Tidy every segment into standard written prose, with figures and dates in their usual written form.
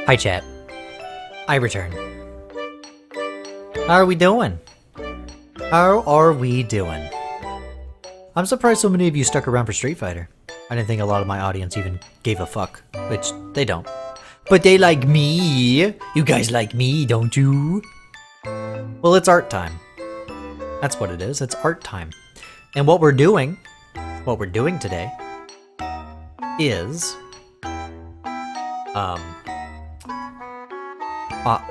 Hi chat. I return. How are we doing? How are we doing? I'm surprised so many of you stuck around for Street Fighter. I didn't think a lot of my audience even gave a fuck, which they don't. But they like me. You guys like me, don't you? Well, it's art time. That's what it is. It's art time. And what we're doing today is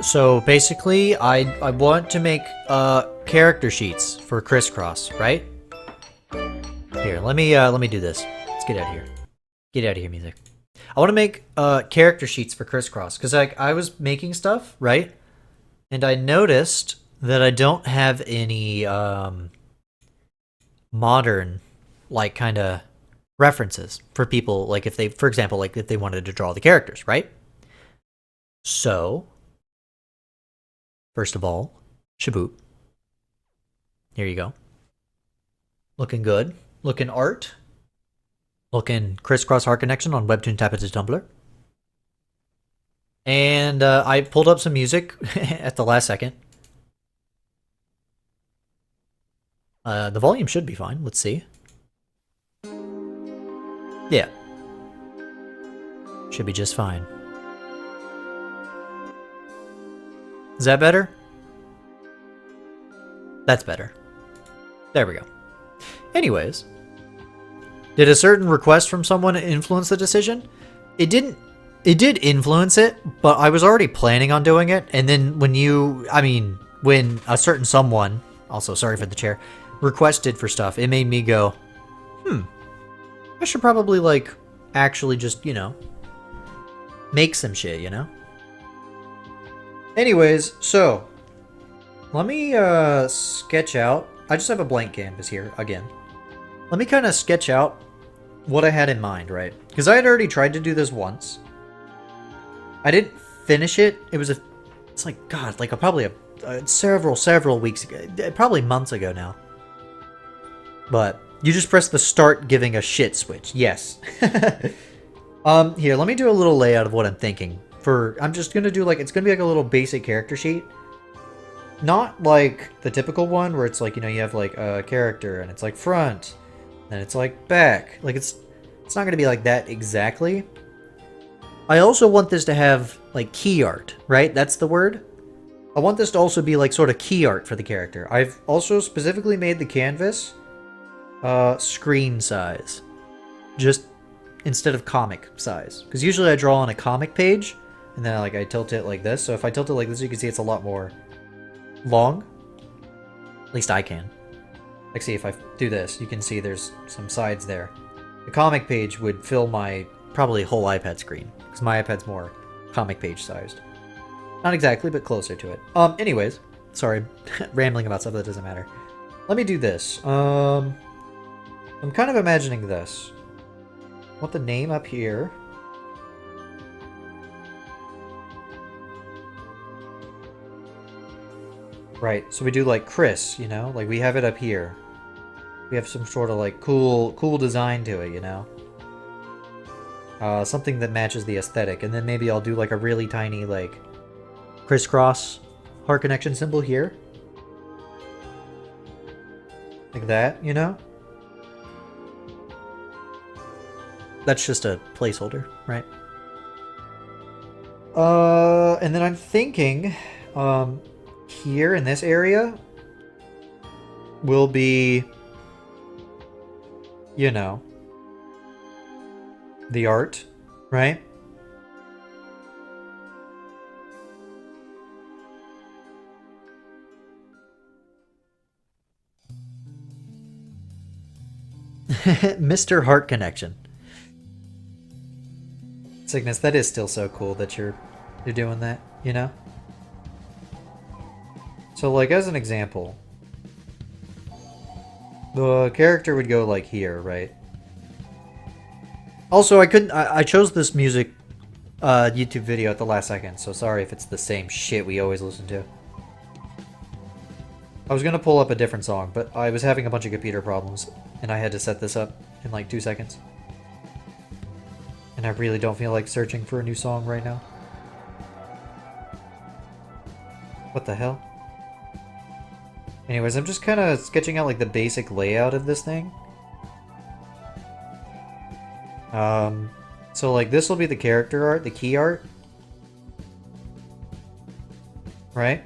so basically I want to make character sheets for CRISS CROSS, right? Here, let me do this. Let's get out of here. Get out of here, music. I want to make character sheets for CRISS CROSS because I was making stuff, right? And I noticed that I don't have any modern like kind of references for people, like if they, for example, like if they wanted to draw the characters, right? So first of all, Shaboot. Here you go. Looking good. Looking art. Looking CRISS CROSS HEART CONNECTION on Webtoon Tap It's Tumblr. And I pulled up some music at the last second. The volume should be fine. Let's see. Yeah. Should be just fine. Is that better? That's better. There we go. Anyways, did a certain request from someone influence the decision? It didn't. It did influence it, but I was already planning on doing it. And then when when a certain someone, also sorry for the chair, requested for stuff, it made me go, I should probably like actually just, make some shit, Anyways, so let me sketch out. I just have a blank canvas here again. Let me kind of sketch out what I had in mind, right? Because I had already tried to do this once. I didn't finish it. It's like, God, like probably several weeks ago, probably months ago now. But you just press the start giving a shit switch. Yes. Here, let me do a little layout of what I'm thinking. I'm just gonna do it's gonna be like a little basic character sheet. Not like the typical one where it's like, you have like a character and it's like front, and it's like back. Like it's not gonna be like that exactly. I also want this to have like key art, right? That's the word. I want this to also be like sort of key art for the character. I've also specifically made the canvas screen size, just instead of comic size, because usually I draw on a comic page and then I tilt it like this. So if I tilt it like this, you can see it's a lot more long. At least I can. Like, see, if I do this, you can see there's some sides there. The comic page would fill my probably whole iPad screen, because my iPad's more comic page sized. Not exactly, but closer to it. Anyways, sorry, rambling about stuff that doesn't matter. Let me do this. I'm kind of imagining this. I want the name up here. Right, so we do like Chris, like we have it up here. We have some sort of like cool design to it, something that matches the aesthetic, and then maybe I'll do like a really tiny like CRISS CROSS heart connection symbol here. Like that, That's just a placeholder, right? And then I'm thinking, here in this area will be, the art, right? Mr. Heart Connection. Cygnus, that is still so cool that you're doing that, So like as an example, the character would go like here, right? Also, I chose this music YouTube video at the last second, so sorry if it's the same shit we always listen to. I was gonna pull up a different song, but I was having a bunch of computer problems, and I had to set this up in like 2 seconds. And I really don't feel like searching for a new song right now. What the hell? Anyways, I'm just kind of sketching out like the basic layout of this thing. So like this will be the character art, the key art. Right?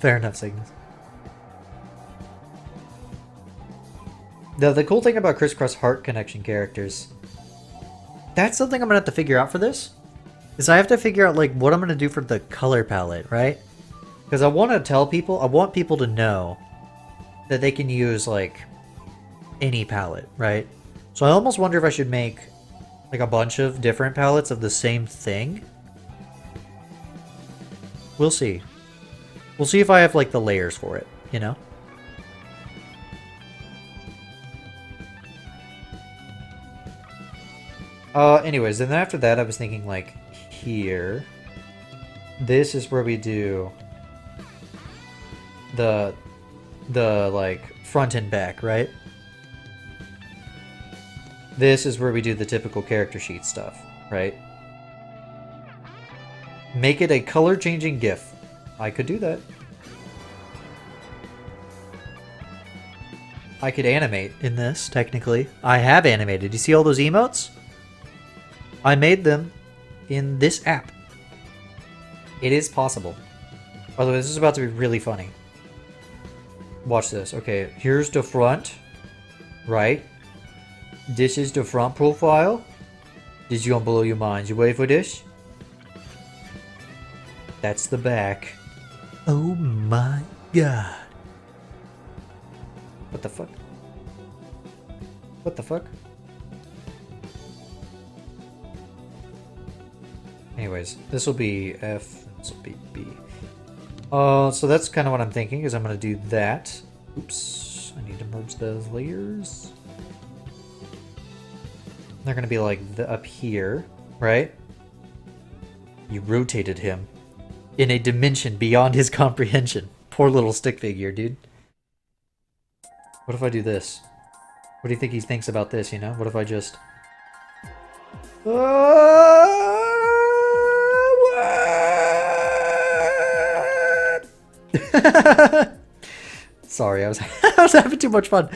Fair enough, Cygnus. The cool thing about CRISS CROSS HEART CONNECTION characters, that's something I'm gonna have to figure out for this. Is I have to figure out like what I'm gonna do for the color palette, right? Because I want to tell people, I want people to know that they can use like any palette, right? So I almost wonder if I should make like a bunch of different palettes of the same thing. We'll see. We'll see if I have like the layers for it, you know? Anyways, then after that I was thinking like here. This is where we do the like front and back, right? This is where we do the typical character sheet stuff, right? Make it a color changing GIF. I could do that. I could animate in this, technically. I have animated. You see all those emotes? I made them in this app. It is possible. By the way, this is about to be really funny. Watch this. Okay, here's the front. Right? This is the front profile. This is gonna blow your minds. You ready for this? That's the back. Oh my god. What the fuck? What the fuck? Anyways, this will be F, this will be B. So that's kind of what I'm thinking, is I'm going to do that. Oops, I need to merge those layers. They're going to be like up here, right? You rotated him in a dimension beyond his comprehension. Poor little stick figure, dude. What if I do this? What do you think he thinks about this, you know? What if I just... Sorry, I was I was having too much fun.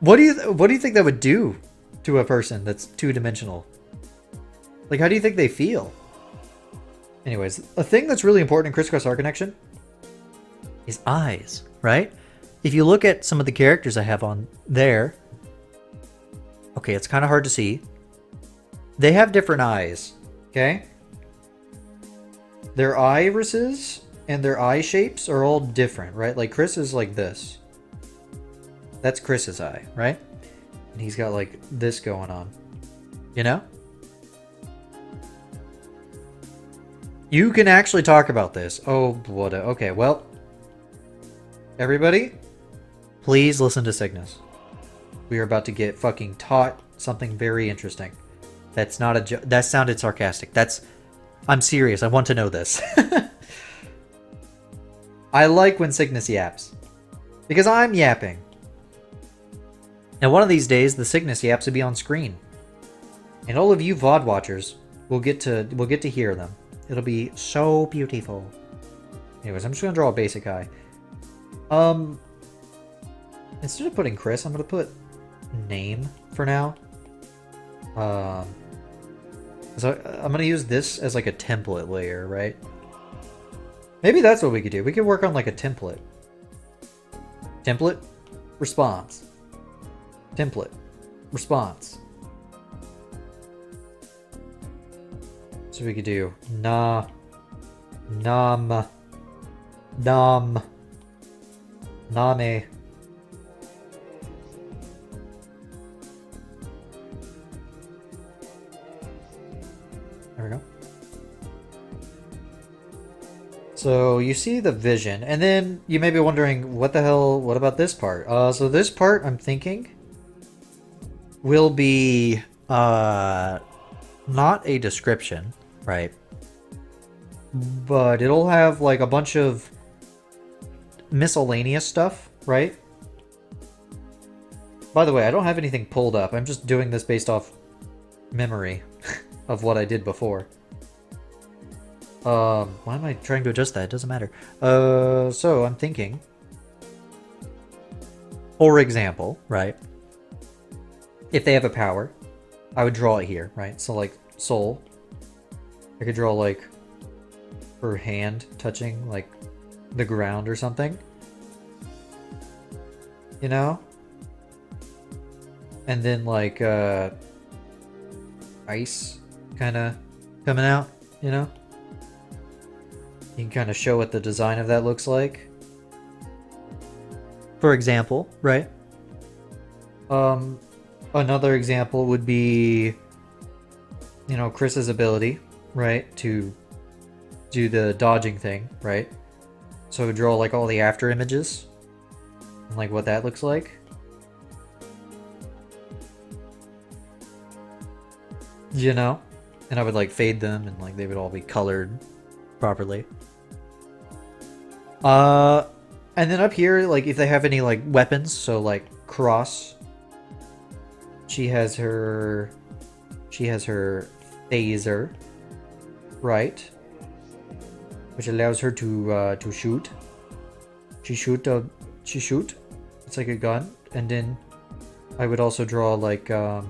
What do you think that would do to a person that's two-dimensional? Like, how do you think they feel? Anyways, a thing that's really important in CRISS CROSS HEART CONNECTION is eyes, right? If you look at some of the characters I have on there, okay, it's kind of hard to see. They have different eyes, okay? Their irises and their eye shapes are all different, right? Like Chris is like this. That's Chris's eye, right? And he's got like this going on, you know? You can actually talk about this. Oh, what a... Okay, well... Everybody, please listen to Cygnus. We are about to get fucking taught something very interesting. That's not a joke. That sounded sarcastic. That's... I'm serious. I want to know this. I like when Cygnus yaps. Because I'm yapping. And one of these days, the Cygnus yaps will be on screen. And all of you VOD watchers will get to hear them. It'll be so beautiful. Anyways, I'm just going to draw a basic eye. Instead of putting Chris, I'm going to put name for now. So I'm going to use this as like a template layer, right? Maybe that's what we could do. We could work on like a template. Template, response. Template, response. So we could do name. There we go. So you see the vision, and then you may be wondering, what the hell, what about this part? So this part, I'm thinking, will be not a description, right? But it'll have like a bunch of miscellaneous stuff right? By the way, I don't have anything pulled up. I'm just doing this based off memory of what I did before. Why am I trying to adjust that? It doesn't matter. So I'm thinking, for example, right? If they have a power, I would draw it here, right? So like soul, I could draw like her hand touching like the ground or something, you know? And then like ice kind of coming out, you know? You can kind of show what the design of that looks like. For example, right? Another example would be, you know, Chris's ability, right, to do the dodging thing, right? So draw like all the after images and like what that looks like. You know? And I would like fade them and like they would all be colored properly. And then up here, like if they have any like weapons, so like Cross, she has her phaser, right? Which allows her to shoot. She shoot. It's like a gun. And then I would also draw like oh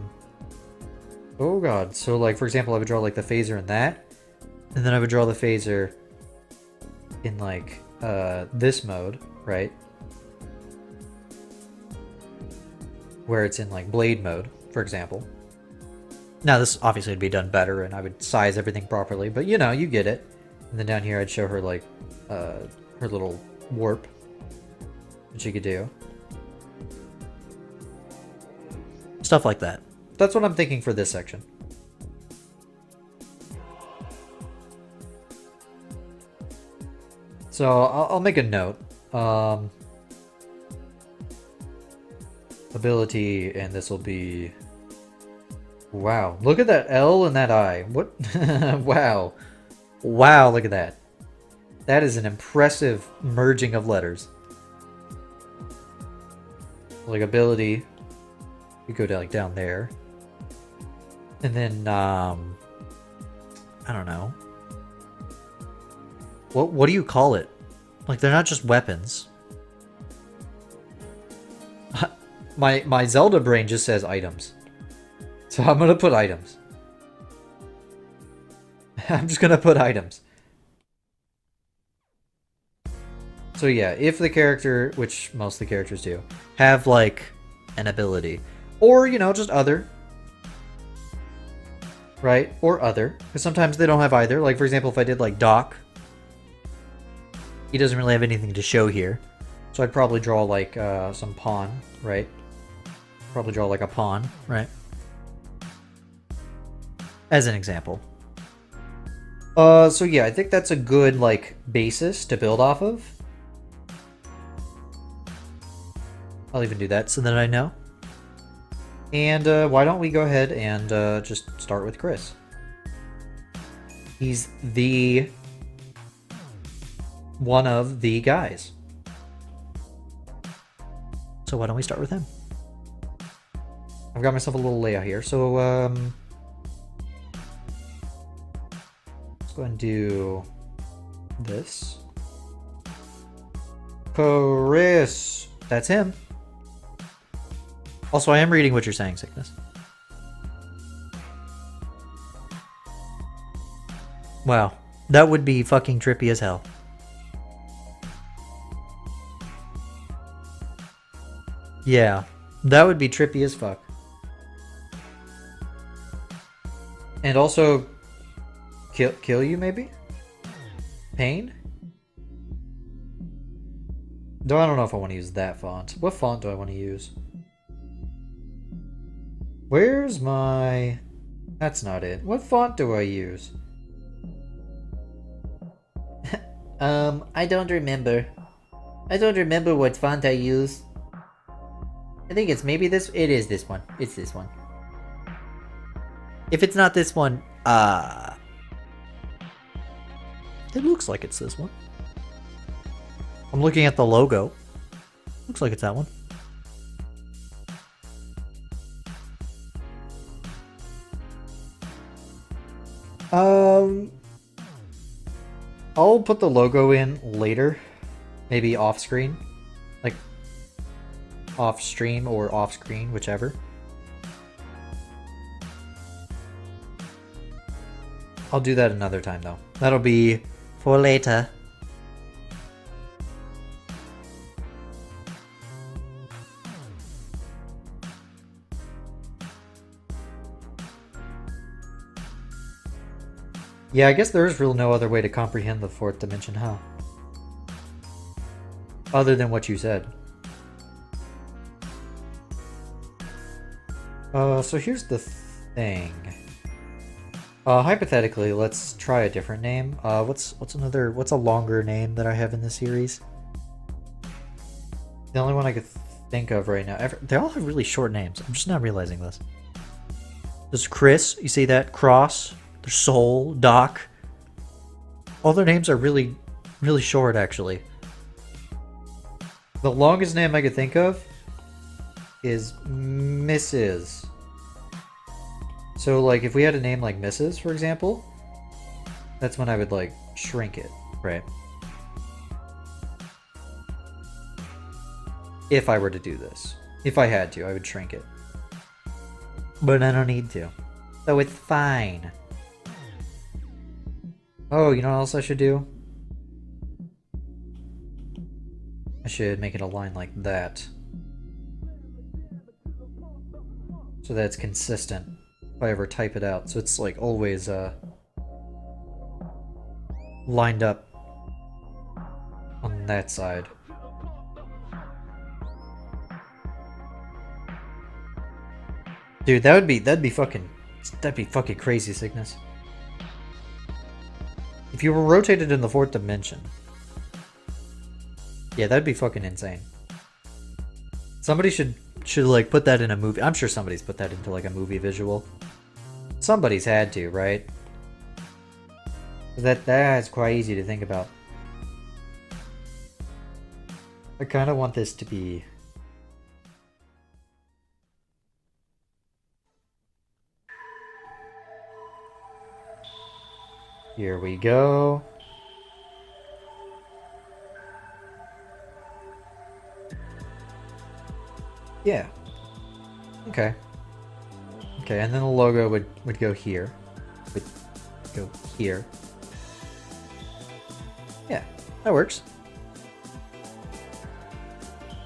god. So like for example, I would draw like the phaser in that, and then I would draw the phaser in like this mode, right? Where it's in like blade mode, for example. Now this obviously would be done better, and I would size everything properly, but you know, you get it. And then down here I'd show her like her little warp, which she could do. Stuff like that. That's what I'm thinking for this section. So I'll make a note. Ability, and this will be... Wow, look at that L and that I. What? Wow. Wow, look at that. That is an impressive merging of letters. Like ability, you go down, like down there. And then, I don't know. What do you call it? Like, they're not just weapons. My Zelda brain just says items. So I'm gonna put items. I'm just gonna put items. So yeah, if the character, which most of the characters do, have like an ability. Or, you know, just other. Right? Or other. Because sometimes they don't have either. Like, for example, if I did like Doc, he doesn't really have anything to show here. So I'd probably draw like some pawn, right? Probably draw like a pawn, right? As an example. So yeah, I think that's a good like basis to build off of. I'll even do that so that I know. And why don't we go ahead and just start with Chris. He's the one of the guys. So why don't we start with him? I've got myself a little layout here. So let's go and do this. Chris. That's him. Also, I am reading what you're saying, Sickness. Wow. That would be fucking trippy as hell. Yeah. That would be trippy as fuck. And also... Kill you, maybe? Pain? Though I don't know if I want to use that font. What font do I want to use? Where's my... That's not it. What font do I use? I don't remember. I don't remember what font I use. I think it's maybe this... It is this one. It's this one. If it's not this one, it looks like it's this one. I'm looking at the logo. Looks like it's that one. I'll put the logo in later. Maybe off screen. Like, off stream or off screen, whichever. I'll do that another time, though. That'll be for later. Yeah, I guess there is really no other way to comprehend the fourth dimension, huh? Other than what you said. So here's the thing. Hypothetically, let's try a different name. What's a longer name that I have in this series? The only one I could think of right now. They all have really short names. I'm just not realizing this. There's Chris, you see that? Cross. There's Soul, Doc. All their names are really, really short, actually. The longest name I could think of is Mrs. So, like, if we had a name like Mrs., for example, that's when I would, like, shrink it, right? If I were to do this. If I had to, I would shrink it. But I don't need to. So it's fine. Oh, you know what else I should do? I should make it a line like that. So that it's consistent if I ever type it out. So it's like always lined up on that side. Dude, that'd be fucking crazy, Sickness. If you were rotated in the fourth dimension. Yeah, that'd be fucking insane. Somebody should like put that in a movie. I'm sure somebody's put that into like a movie visual. Somebody's had to, right? That's crazy to think about. I kind of want this to be... Here we go. Yeah. Okay. Okay, and then the logo would go here. Would go here. Yeah, that works.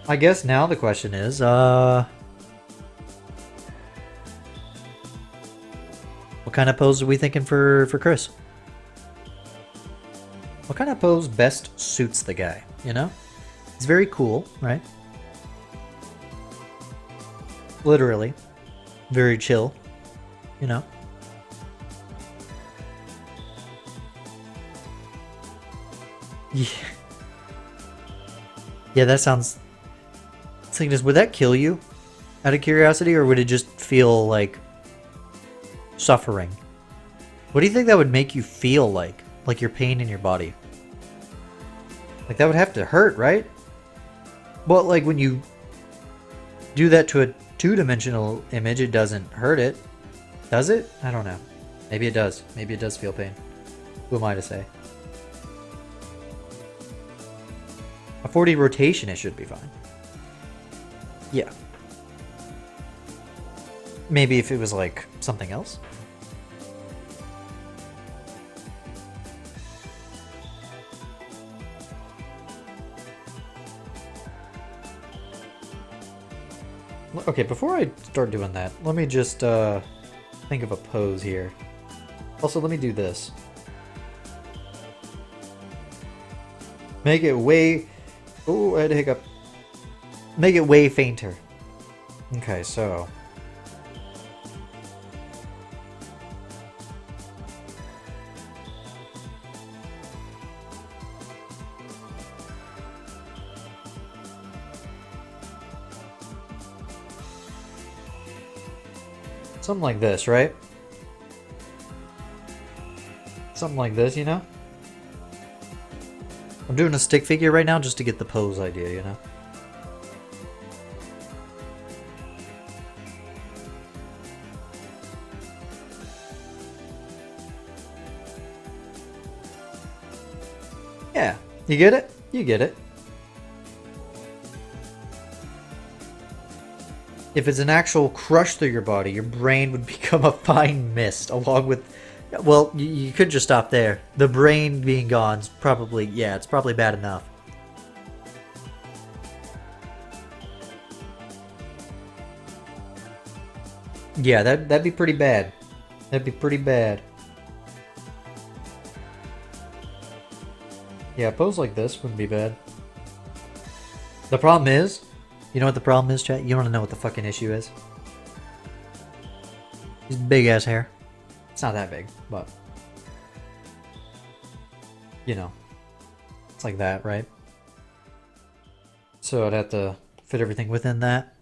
I guess now the question is, what kind of pose are we thinking for Chris? What kind of pose best suits the guy, you know? It's very cool, right? Literally. Very chill, you know? Yeah. Yeah, that sounds... would that kill you? Out of curiosity, or would it just feel like... suffering? What do you think that would make you feel like? Like your pain in your body? Like that would have to hurt, right? But like when you do that to a two-dimensional image, it doesn't hurt it. Does it? I don't know. Maybe it does. Maybe it does feel pain. Who am I to say? A 4D rotation, it should be fine. Yeah. Maybe if it was like something else. Okay, before I start doing that, let me just think of a pose here. Also, let me do this. Make it way... Oh, I had a hiccup. Make it way fainter. Okay, so... something like this, right? Something like this, you know? I'm doing a stick figure right now just to get the pose idea, you know? Yeah, you get it? You get it. If it's an actual crush through your body, your brain would become a fine mist, along with... Well, you could just stop there. The brain being gone's probably... Yeah, it's probably bad enough. Yeah, that'd be pretty bad. That'd be pretty bad. Yeah, a pose like this wouldn't be bad. The problem is... You know what the problem is, chat? You want to know what the fucking issue is? His big ass hair. It's not that big, but... You know. It's like that, right? So I'd have to fit everything within that.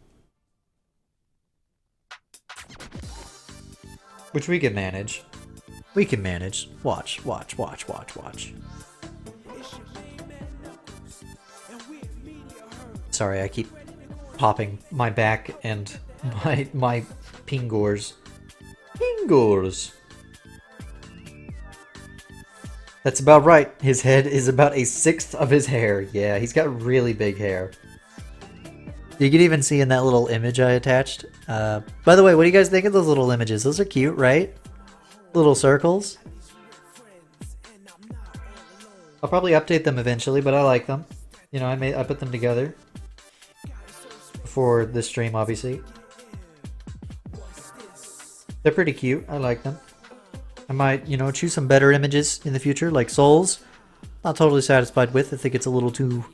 Which we can manage. We can manage. Watch, watch, watch, watch, watch. Sorry, I keep popping my back and my pingors. Pingors! That's about right. His head is about a sixth of his hair. Yeah, he's got really big hair. You can even see in that little image I attached. By the way, what do you guys think of those little images? Those are cute, right? Little circles. I'll probably update them eventually, but I like them. You know, I put them together for this stream, obviously. They're pretty cute. I like them. I might, you know, choose some better images in the future, like souls. Not totally satisfied with. I think it's a little too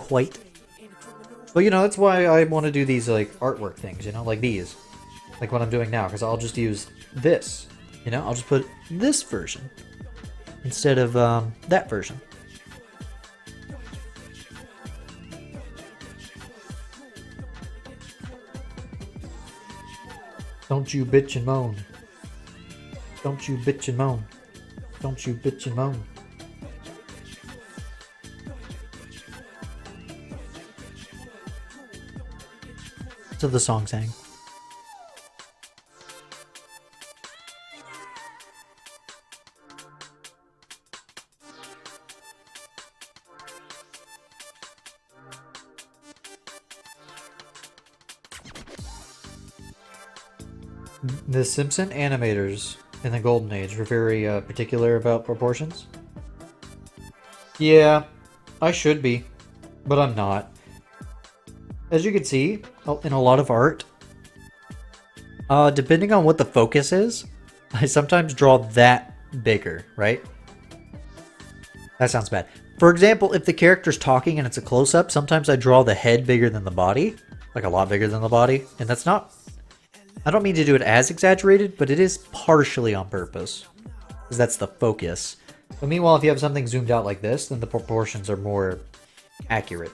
white. But, you know, that's why I want to do these, like, artwork things, you know, like these. Like what I'm doing now, because I'll just use this. You know, I'll just put this version instead of that version. Don't you bitch and moan. Don't you bitch and moan. Don't you bitch and moan. So the song sang. The Simpson animators in the Golden Age were very particular about proportions. Yeah, I should be, but I'm not. As you can see, in a lot of art, depending on what the focus is, I sometimes draw that bigger, right? That sounds bad. For example, if the character's talking and it's a close-up, sometimes I draw the head bigger than the body, like a lot bigger than the body, and that's not... I don't mean to do it as exaggerated, but it is partially on purpose, because that's the focus. But meanwhile, if you have something zoomed out like this, then the proportions are more accurate.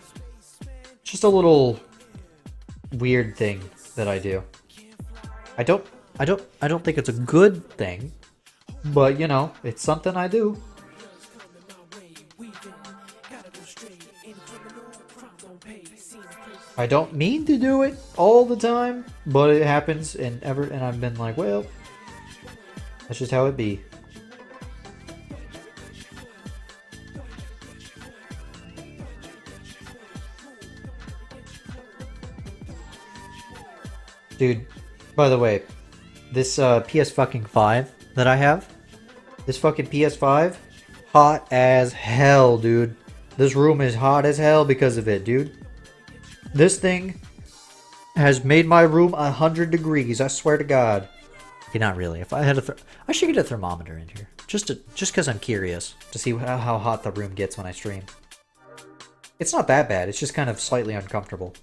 Just a little weird thing that I do. I don't think it's a good thing, but you know, it's something I do. I don't mean to do it all the time, but it happens, and I've been like, well, that's just how it be. Dude, by the way, this PS fucking 5 that I have, this fucking PS5, hot as hell, dude. This room is hot as hell because of it, dude. This thing has made my room 100 degrees, I swear to God. Okay, not really. If I had I should get a thermometer in here. Just because I'm curious to see how hot the room gets when I stream. It's not that bad, it's just kind of slightly uncomfortable.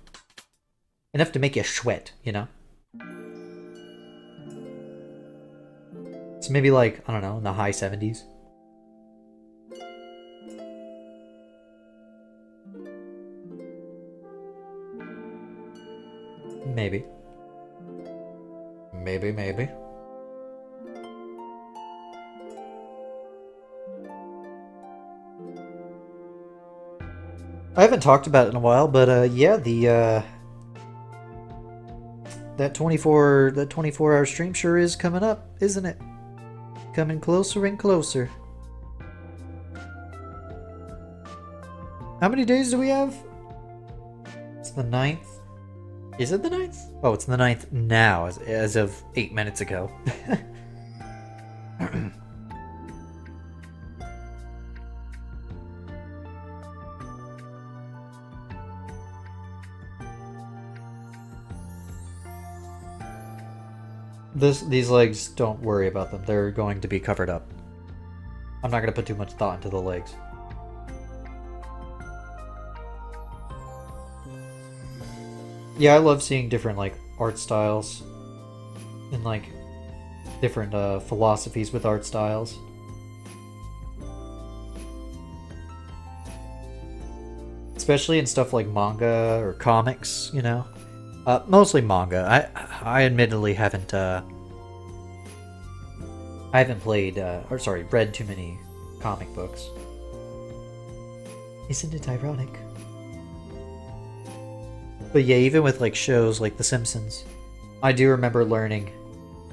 Enough to make you sweat, you know? It's maybe like, I don't know, in the high 70s. Maybe. Maybe. I haven't talked about it in a while, but yeah, that 24-hour stream sure is coming up, isn't it? Coming closer and closer. How many days do we have? It's the 9th. Is it the 9th? Oh, it's the 9th now, as of 8 minutes ago. These legs, don't worry about them. They're going to be covered up. I'm not going to put too much thought into the legs. Yeah, I love seeing different, like, art styles. And, like, different philosophies with art styles. Especially in stuff like manga or comics, you know? Mostly manga. I admittedly haven't played, or sorry, read too many comic books. Isn't it ironic? But yeah, even with like shows like The Simpsons, I do remember learning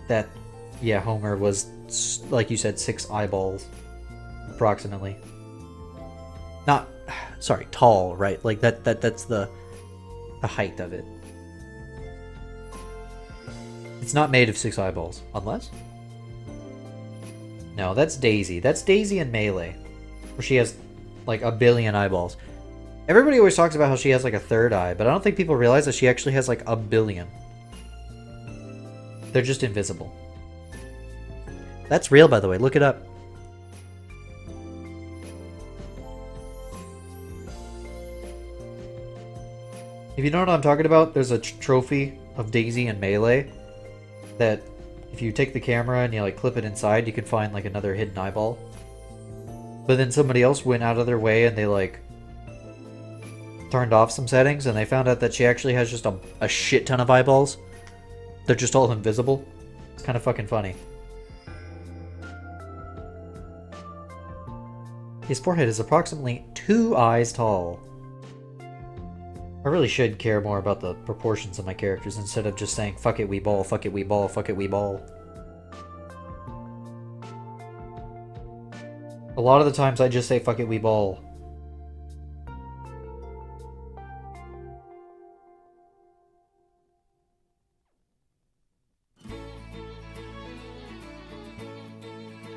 that, yeah, Homer was, like you said, 6 eyeballs, approximately. Not, sorry, tall, right? Like that's the height of it. It's not made of 6 eyeballs, unless? No, that's Daisy. That's Daisy in Melee, where she has like 1 billion eyeballs. Everybody always talks about how she has like a 3rd eye, but I don't think people realize that she actually has like 1 billion. They're just invisible. That's real, by the way. Look it up. If you know what I'm talking about, there's a trophy of Daisy in Melee that if you take the camera and you like clip it inside, you can find like another hidden eyeball. But then somebody else went out of their way and they like turned off some settings and they found out that she actually has just a shit ton of eyeballs. They're just all invisible. It's kind of fucking funny. His forehead is approximately 2 eyes tall. I really should care more about the proportions of my characters instead of just saying, fuck it, we ball, fuck it, we ball, fuck it, we ball. A lot of the times I just say, fuck it, we ball.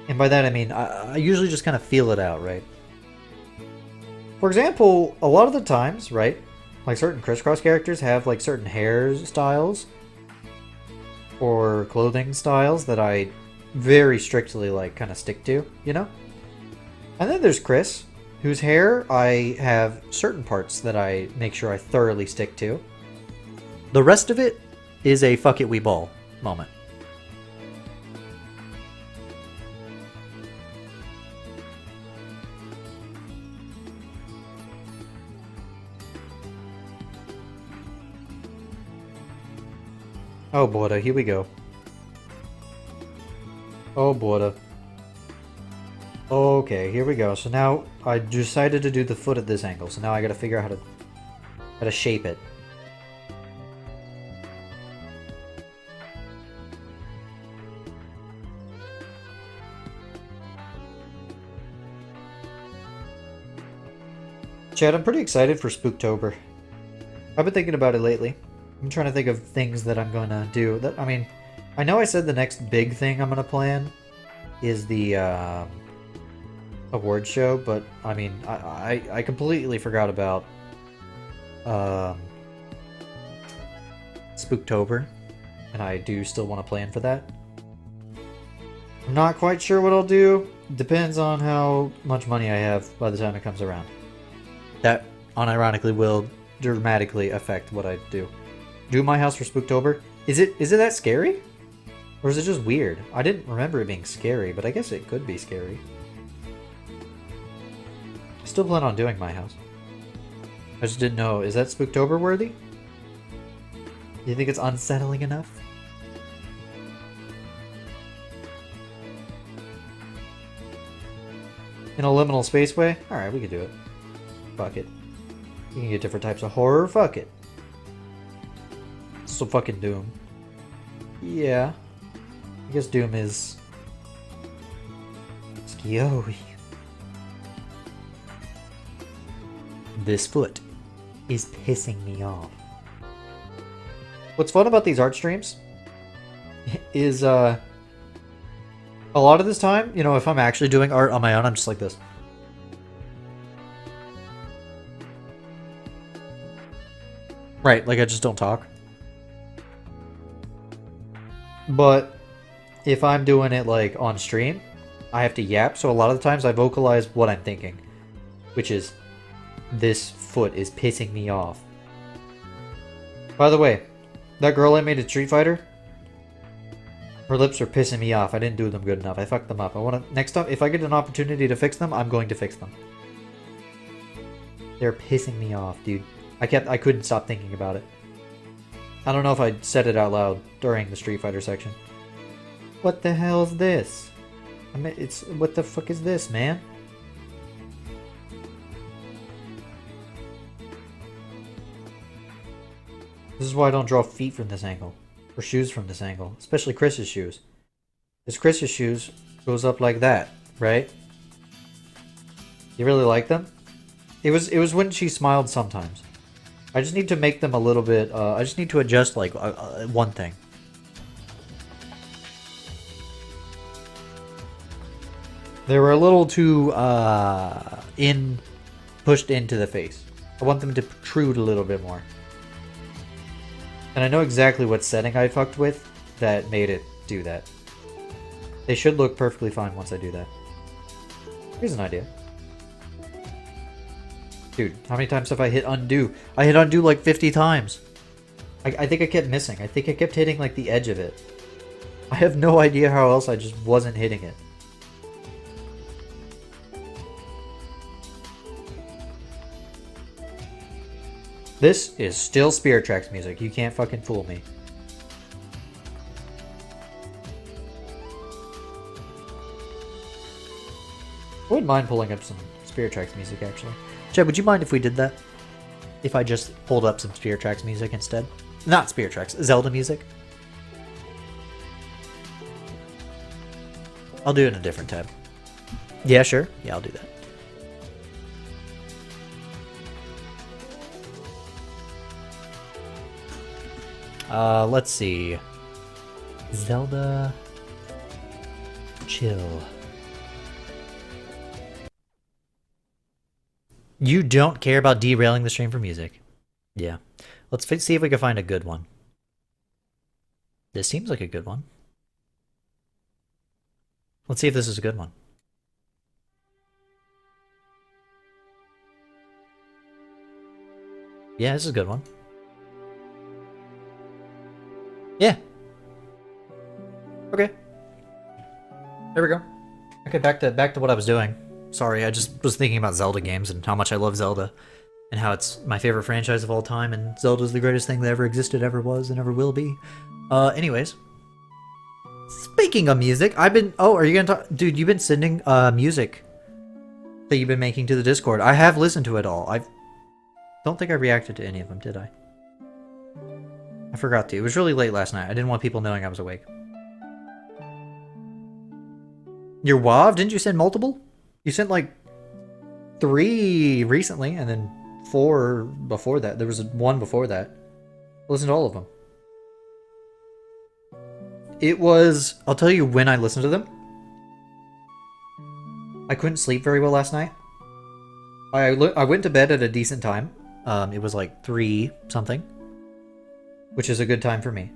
And by that I mean, I usually just kind of feel it out, right? For example, a lot of the times, right? Like certain CRISS CROSS characters have like certain hair styles or clothing styles that I very strictly like kind of stick to, you know? And then there's Chris, whose hair I have certain parts that I make sure I thoroughly stick to. The rest of it is a fuck it we ball moment. Oh, boy, here we go. Oh, boy. Okay, here we go. So now I decided to do the foot at this angle. So now I gotta figure out how to shape it. Chad, I'm pretty excited for Spooktober. I've been thinking about it lately. I'm trying to think of things that I'm gonna do. I mean, I know I said the next big thing I'm gonna plan is the award show, but I mean, I completely forgot about Spooktober, and I do still want to plan for that. I'm not quite sure what I'll do. Depends on how much money I have by the time it comes around. That, unironically, will dramatically affect what I do. Do my house for Spooktober? Is it that scary? Or is it just weird? I didn't remember it being scary, but I guess it could be scary. I still plan on doing my house. I just didn't know, is that Spooktober worthy? Do you think it's unsettling enough? In a liminal space way? Alright, we can do it. Fuck it. You can get different types of horror, fuck it. So fucking Doom. Yeah. I guess Doom is... scary. This foot is pissing me off. What's fun about these art streams is a lot of this time, you know, if I'm actually doing art on my own, I'm just like this. Right, like I just don't talk. But if I'm doing it like on stream, I have to yap, so a lot of the times I vocalize what I'm thinking, which is, this foot is pissing me off. By the way, that girl I made at Street Fighter, her lips are pissing me off. I didn't do them good enough. I fucked them up. I want to, next time, if I get an opportunity to fix them, I'm going to fix them. They're pissing me off, dude. I couldn't stop thinking about it. I don't know if I said it out loud during the Street Fighter section. What the hell is this? I mean, what the fuck is this, man? This is why I don't draw feet from this angle, or shoes from this angle, especially Chris's shoes. Because Chris's shoes goes up like that, right? You really like them? It was when she smiled sometimes. I just need to make them a little bit, I just need to adjust like one thing. They were a little too pushed into the face. I want them to protrude a little bit more. And I know exactly what setting I fucked with that made it do that. They should look perfectly fine once I do that. Here's an idea. Dude, how many times have I hit undo? I hit undo like 50 times. I think I kept missing. I think I kept hitting like the edge of it. I have no idea how else I just wasn't hitting it. This is still Spirit Tracks music. You can't fucking fool me. I wouldn't mind pulling up some Spirit Tracks music, actually. Jeb, would you mind if we did that? If I just pulled up some Spirit Tracks music instead? Not Spirit Tracks, Zelda music. I'll do it in a different tab. Yeah, sure. Yeah, I'll do that. Let's see. Zelda... Chill. You don't care about derailing the stream for music. Yeah. Let's see if we can find a good one. This seems like a good one. Let's see if this is a good one. Yeah, this is a good one. Yeah. Okay. There we go. Okay, back to what I was doing. Sorry, I just was thinking about Zelda games and how much I love Zelda. And how it's my favorite franchise of all time, and Zelda's the greatest thing that ever existed, ever was, and ever will be. Anyways. Speaking of music, I've been... Oh, are you gonna talk... Dude, you've been sending, music that you've been making to the Discord. I have listened to it all. I don't think I reacted to any of them, did I? I forgot to. It was really late last night. I didn't want people knowing I was awake. Your WoW? Didn't you send multiple? You sent, like, 3 recently, and then 4 before that. There was 1 before that. Listen to all of them. It was... I'll tell you when I listened to them. I couldn't sleep very well last night. I went to bed at a decent time. It was like 3 something. Which is a good time for me.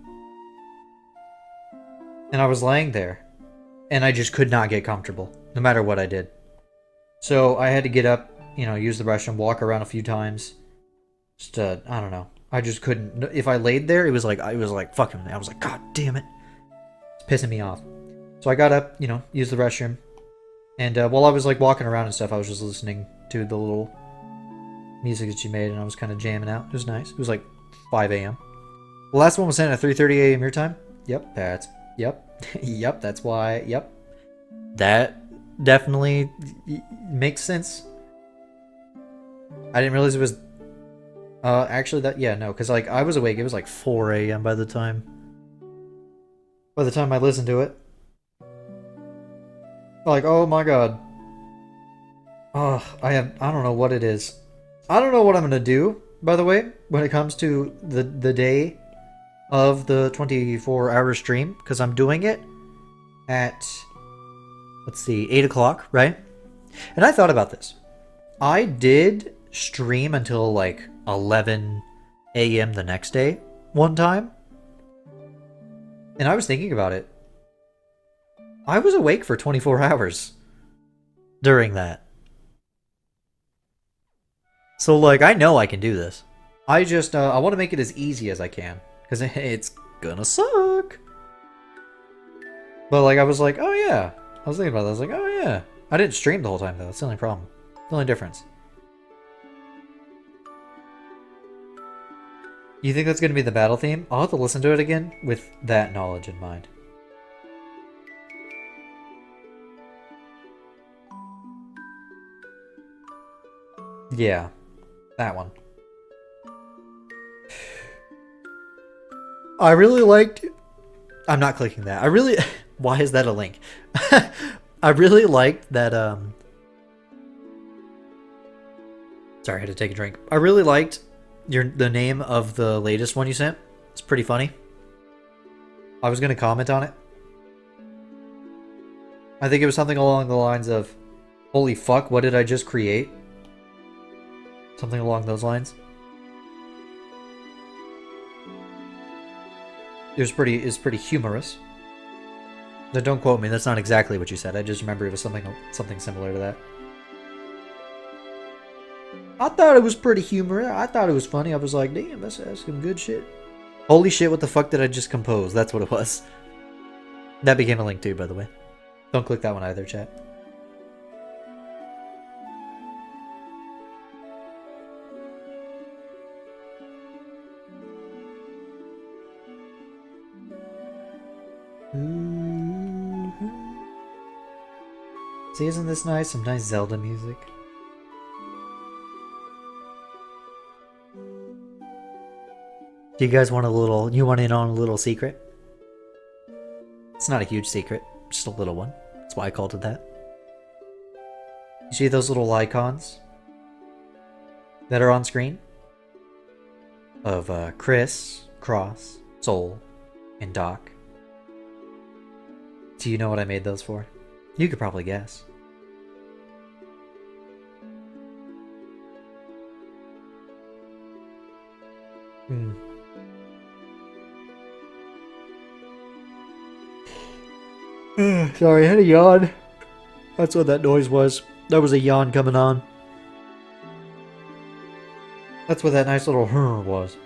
And I was laying there. And I just could not get comfortable. No matter what I did. So I had to get up, you know, use the restroom, walk around a few times. Just, I don't know. I just couldn't. If I laid there, it was like fucking, I was like, God damn it. It's pissing me off. So I got up, you know, used the restroom. And while I was like walking around and stuff, I was just listening to the little music that she made, and I was kind of jamming out. It was nice. It was like 5 a.m. The last one was sent at 3:30 a.m. your time? Yep, that's... Yep. Yep, that's why... Yep. That definitely makes sense. I didn't realize it was... actually, that... Yeah, no, because, like, I was awake. It was, like, 4 a.m. by the time I listened to it. Like, oh my god. Oh, I don't know what it is. I don't know what I'm gonna do, by the way, when it comes to the day of the 24-hour stream, because I'm doing it at, let's see, 8 o'clock, right? And I thought about this. I did stream until like 11 a.m. the next day one time. And I was thinking about it. I was awake for 24 hours during that. So, like, I know I can do this. I just, I want to make it as easy as I can. Because it's gonna suck. But, like, I was like, oh yeah. I was thinking about that. I was like, oh yeah. I didn't stream the whole time, though. That's the only problem. The only difference. You think that's gonna be the battle theme? I'll have to listen to it again with that knowledge in mind. Yeah. That one. I really liked... I'm not clicking that. I really... Why is that a link? I really liked that, Sorry, I had to take a drink. I really liked the name of the latest one you sent. It's pretty funny. I was gonna comment on it. I think it was something along the lines of, holy fuck, what did I just create? Something along those lines. It's pretty humorous. Now, don't quote me. That's not exactly what you said. I just remember it was something similar to that. I thought it was pretty humorous. I thought it was funny. I was like, damn, that's some good shit. Holy shit, what the fuck did I just compose? That's what it was. That became a link too, by the way. Don't click that one either, chat. See, isn't this nice? Some nice Zelda music. Do you guys want you want in on a little secret? It's not a huge secret, just a little one. That's why I called it that. You see those little icons that are on screen? Of Chris, Cross, Soul, and Doc. Do you know what I made those for? You could probably guess. Sorry, I had a yawn. That's what that noise was. That was a yawn coming on. That's what that nice little was.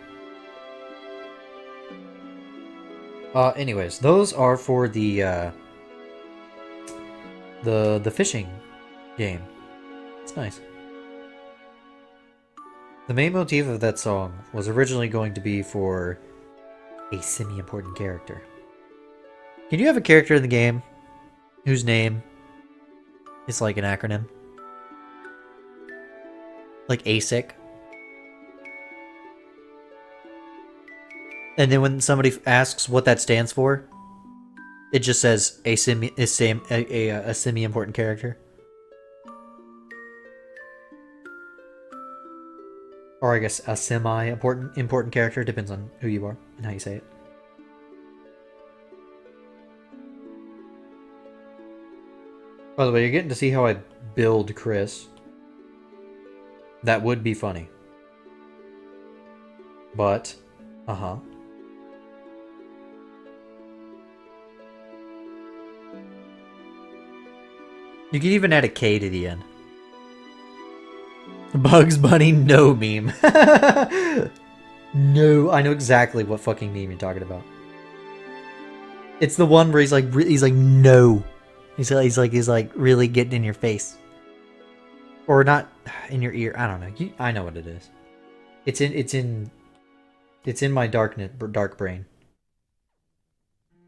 Anyways, those are for the fishing game. It's nice. The main motif of that song was originally going to be for a semi-important character. Can you have a character in the game whose name is like an acronym? Like ASIC? And then when somebody asks what that stands for, it just says a semi-important character. Or I guess a semi-important character, depends on who you are and how you say it. By the way, you're getting to see how I build Chris. That would be funny. But, You could even add a K to the end. Bugs Bunny no meme. No, I know exactly what fucking meme you're talking about. It's the one where he's like no. He's like really getting in your face. Or not in your ear. I don't know. I know what it is. It's in my dark brain.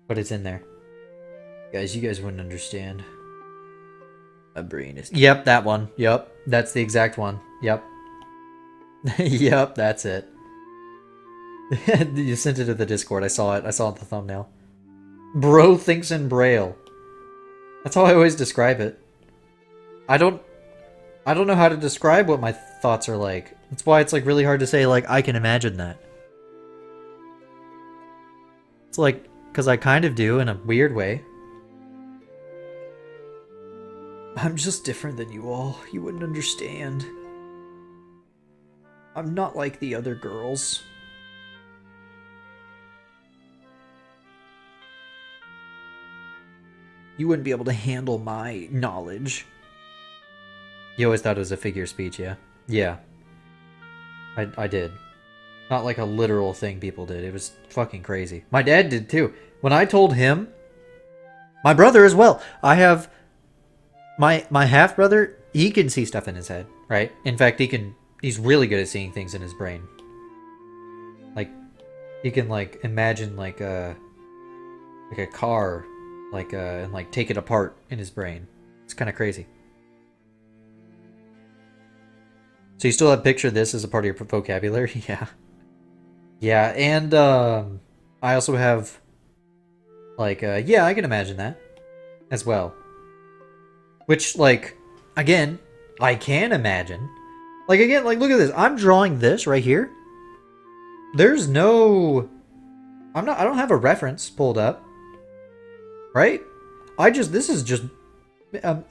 But it's in there. Guys, you guys wouldn't understand. My brain is... Yep, that one. Yep, that's the exact one. Yep. Yep, that's it. You sent it to the Discord. I saw it. I saw the thumbnail. Bro thinks in Braille. That's how I always describe it. I don't know how to describe what my thoughts are like That's why it's like really hard to say like I can imagine that. It's like, because I kind of do in a weird way. I'm just different than you all. You wouldn't understand. I'm not like the other girls. You wouldn't be able to handle my knowledge. You always thought it was a figure of speech, yeah? Yeah. I did. Not like a literal thing people did. It was fucking crazy. My dad did too. When I told him, my brother as well. I have my half brother. He can see stuff in his head, right? In fact, he's really good at seeing things in his brain. Like, he can like imagine like a car, and like take it apart in his brain. It's kind of crazy. So you still have picture this as a part of your vocabulary? Yeah. Yeah, and I also have like yeah, I can imagine that as well. Which like again, I can imagine. Like again, like look at this. I'm drawing this right here. There's no I don't have a reference pulled up. Right? This is just I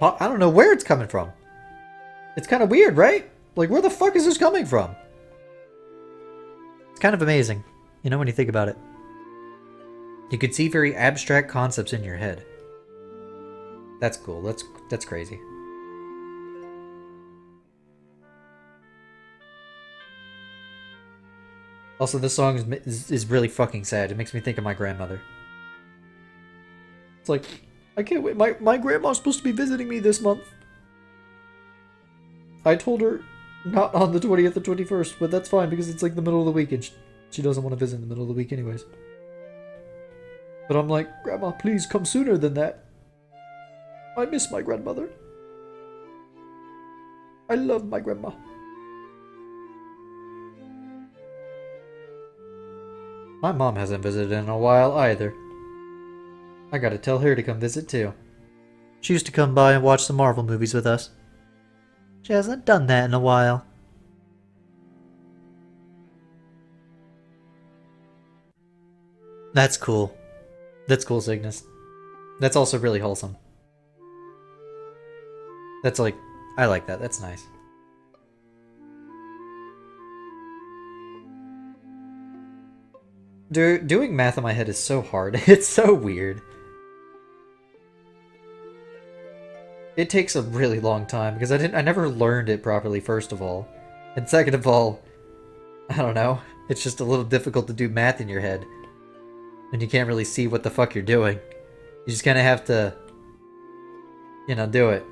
don't know where it's coming from. It's kind of weird, right? Like where the fuck is this coming from? It's kind of amazing, you know, when you think about it. You could see very abstract concepts in your head. That's cool. That's crazy. Also, this song is really fucking sad. It makes me think of my grandmother. It's like, I can't wait. My grandma's supposed to be visiting me this month. I told her not on the 20th or 21st, but that's fine because it's like the middle of the week and she doesn't want to visit in the middle of the week anyways. But I'm like, Grandma, please come sooner than that. I miss my grandmother. I love my grandma. My mom hasn't visited in a while either. I gotta tell her to come visit too. She used to come by and watch the Marvel movies with us. She hasn't done that in a while. That's cool. That's cool, Cygnus. That's also really wholesome. That's like, I like that. That's nice. Doing math in my head is so hard. It's so weird. It takes a really long time because I never learned it properly, first of all. And second of all, I don't know. It's just a little difficult to do math in your head. And you can't really see what the fuck you're doing. You just kind of have to, you know, do it.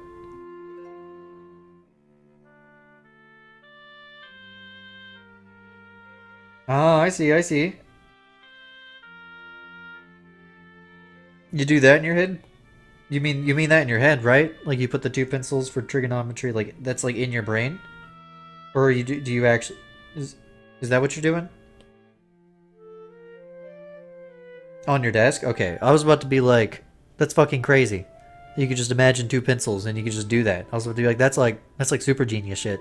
Oh, I see, I see. You do that in your head? You mean that in your head, right? Like you put the two pencils for trigonometry, like that's like in your brain? Or you do you actually is that what you're doing? On your desk? Okay. I was about to be like, that's fucking crazy. You could just imagine two pencils and you could just do that. I was about to be like, that's like super genius shit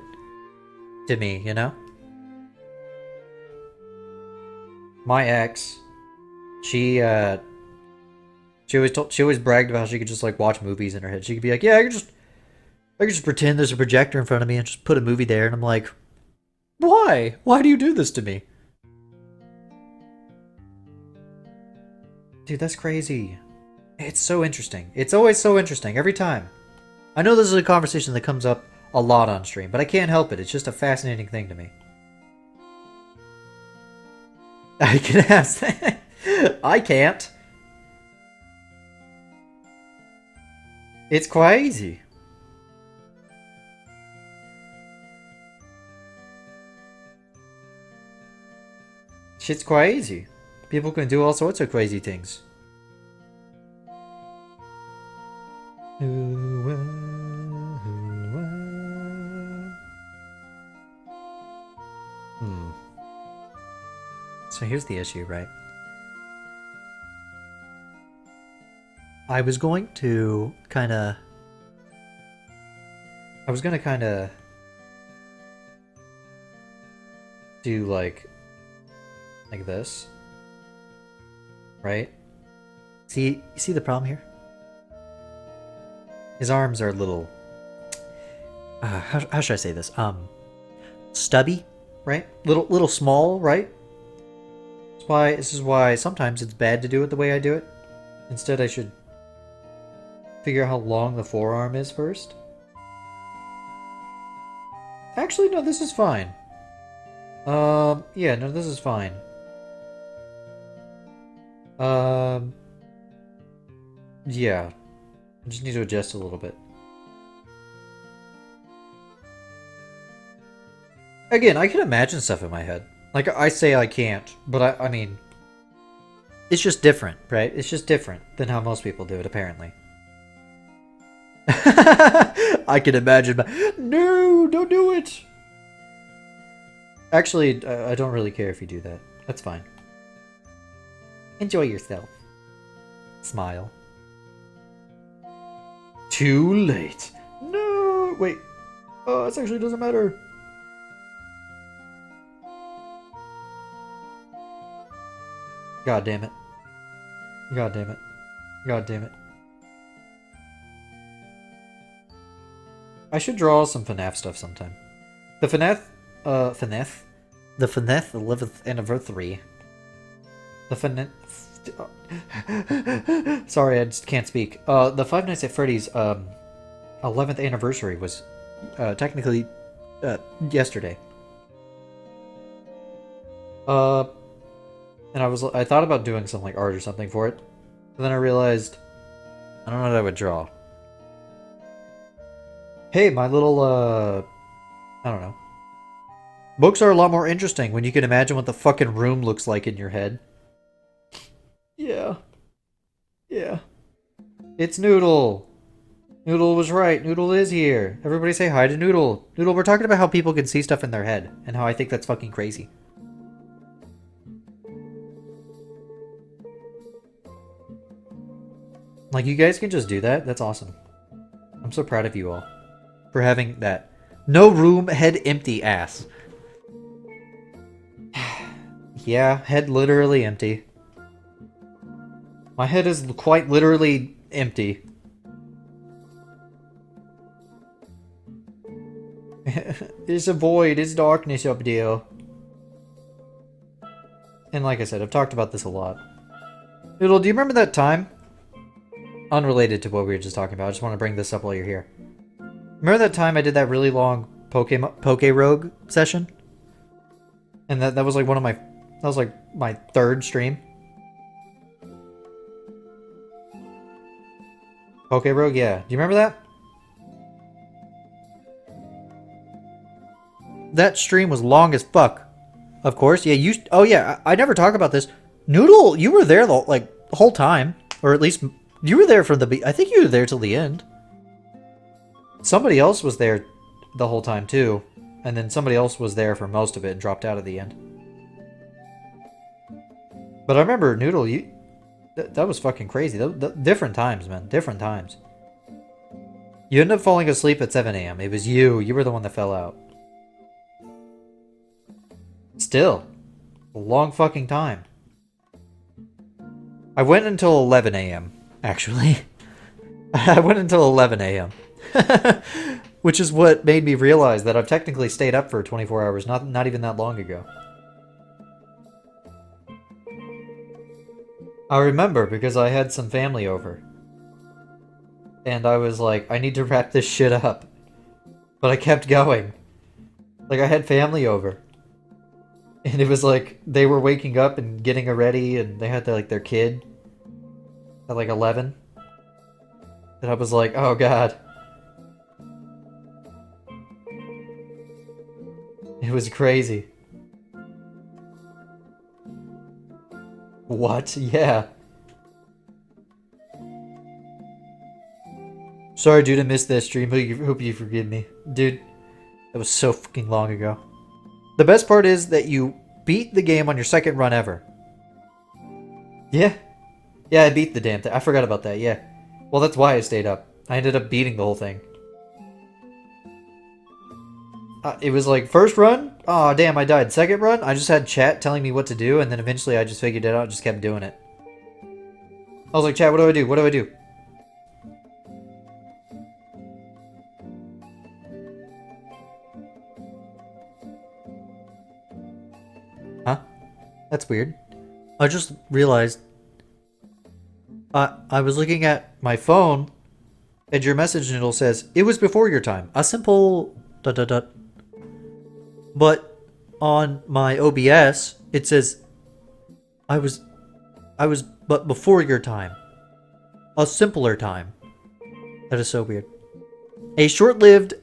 to me, you know? My ex, she she always bragged about how she could just like watch movies in her head. She could be like, yeah, I could just pretend there's a projector in front of me and just put a movie there, and I'm like, why? Why do you do this to me? Dude, that's crazy. It's so interesting. It's always so interesting every time. I know this is a conversation that comes up a lot on stream, but I can't help it. It's just a fascinating thing to me. I can ask that. I can't. It's crazy. Shit's crazy. People can do all sorts of crazy things. So here's the issue, right? I was going to kind of do like this, right? See, you see the problem here? His arms are a little, how should I say this? Stubby, right? Little small, right? This is why sometimes it's bad to do it the way I do it. Instead, I should figure out how long the forearm is first. Actually, no, this is fine. Yeah, no, this is fine. Yeah. I just need to adjust a little bit. Again, I can imagine stuff in my head. Like, I say I can't, but I mean... It's just different, right? It's just different than how most people do it, apparently. I can imagine... No, don't do it! Actually, I don't really care if you do that. That's fine. Enjoy yourself. Smile. Too late. No, wait. Oh, this actually doesn't matter. God damn it. God damn it. God damn it. I should draw some FNAF stuff sometime. The FNAF, The FNAF 11th anniversary. The FNAF... Sorry, I just can't speak. The Five Nights at Freddy's, 11th anniversary was, technically, yesterday. And I thought about doing some, like, art or something for it. But then I realized, I don't know what I would draw. Hey, my little, I don't know. Books are a lot more interesting when you can imagine what the fucking room looks like in your head. Yeah. Yeah. It's Noodle. Noodle was right. Noodle is here. Everybody say hi to Noodle. Noodle, we're talking about how people can see stuff in their head and how I think that's fucking crazy. Like, you guys can just do that? That's awesome. I'm so proud of you all for having that no room, head empty ass. Yeah, head literally empty. My head is quite literally empty. It's a void, it's darkness up there. And like I said, I've talked about this a lot. Doodle, do you remember that time? Unrelated to what we were just talking about, I just want to bring this up while you're here. Remember that time I did that really long Poke Rogue session? And that was like one of my... That was like my third stream. Poke Rogue, yeah. Do you remember that? That stream was long as fuck. Of course, yeah. You. Oh yeah, I never talk about this. Noodle, you were there the whole time, or at least you were there from the. I think you were there till the end. Somebody else was there the whole time too, and then somebody else was there for most of it and dropped out at the end. But I remember Noodle, you. That was fucking crazy. Different times, man. Different times. You ended up falling asleep at 7 a.m. It was you. You were the one that fell out. Still. A long fucking time. I went until 11 a.m. Actually. I went until 11 a.m. Which is what made me realize that I've technically stayed up for 24 hours not even that long ago. I remember because I had some family over. And I was like, I need to wrap this shit up. But I kept going. Like, I had family over. And it was like, they were waking up and getting ready, and they had their kid at like 11. And I was like, oh god. It was crazy. What? Yeah. Sorry, dude, I missed that stream. Hope you forgive me. Dude, that was so fucking long ago. The best part is that you beat the game on your second run ever. Yeah. Yeah, I beat the damn thing. I forgot about that, yeah. Well, that's why I stayed up. I ended up beating the whole thing. It was like, first run, oh damn, I died. Second run, I just had chat telling me what to do, and then eventually I just figured it out and just kept doing it. I was like, chat, what do I do? What do I do? Huh? That's weird. I just realized I was looking at my phone, and your message noodle says, it was before your time. A simple... dot dot dot. But on my OBS, it says, I was but before your time. A simpler time. That is so weird. A short-lived...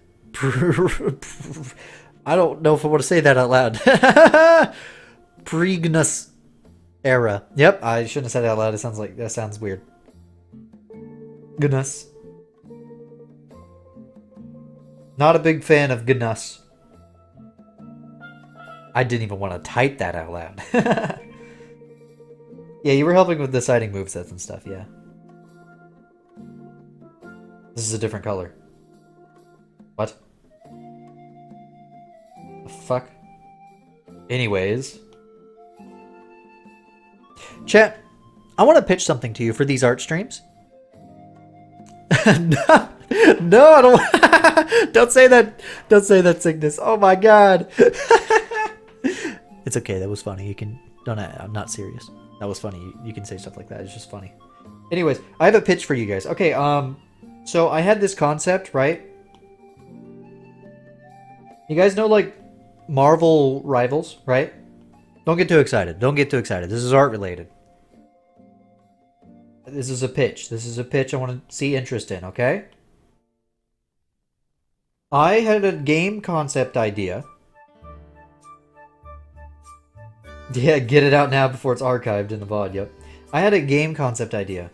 I don't know if I want to say that out loud. Pregnus era. Yep, I shouldn't have said it out loud. It sounds like... that sounds weird. Goodness. Not a big fan of goodness. I didn't even want to type that out loud. Yeah, you were helping with deciding movesets and stuff, yeah. This is a different color. What? The fuck? Anyways. Chat, I want to pitch something to you for these art streams. No, no, I don't. Don't say that. Don't say that, Cygnus. Oh my god. It's okay. That was funny. You can. Don't. I'm not serious. That was funny. You can say stuff like that. It's just funny. Anyways, I have a pitch for you guys. Okay. So I had this concept, right? You guys know like Marvel Rivals, right? Don't get too excited. Don't get too excited. This is art related. This is a pitch. This is a pitch I want to see interest in, okay? I had a game concept idea. Yeah, get it out now before it's archived in the VOD, yep. I had a game concept idea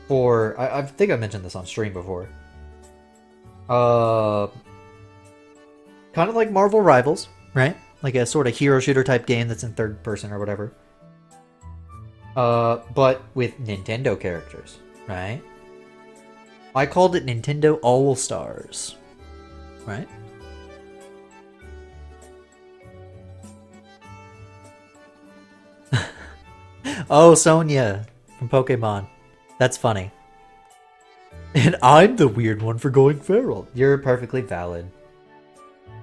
for... I think I mentioned this on stream before. Kind of like Marvel Rivals, right? Like a sort of hero shooter type game that's in third person or whatever. But with Nintendo characters, right? I called it Nintendo All-Stars, right? Oh, Sonia from Pokemon. That's funny. And I'm the weird one for going feral. You're perfectly valid.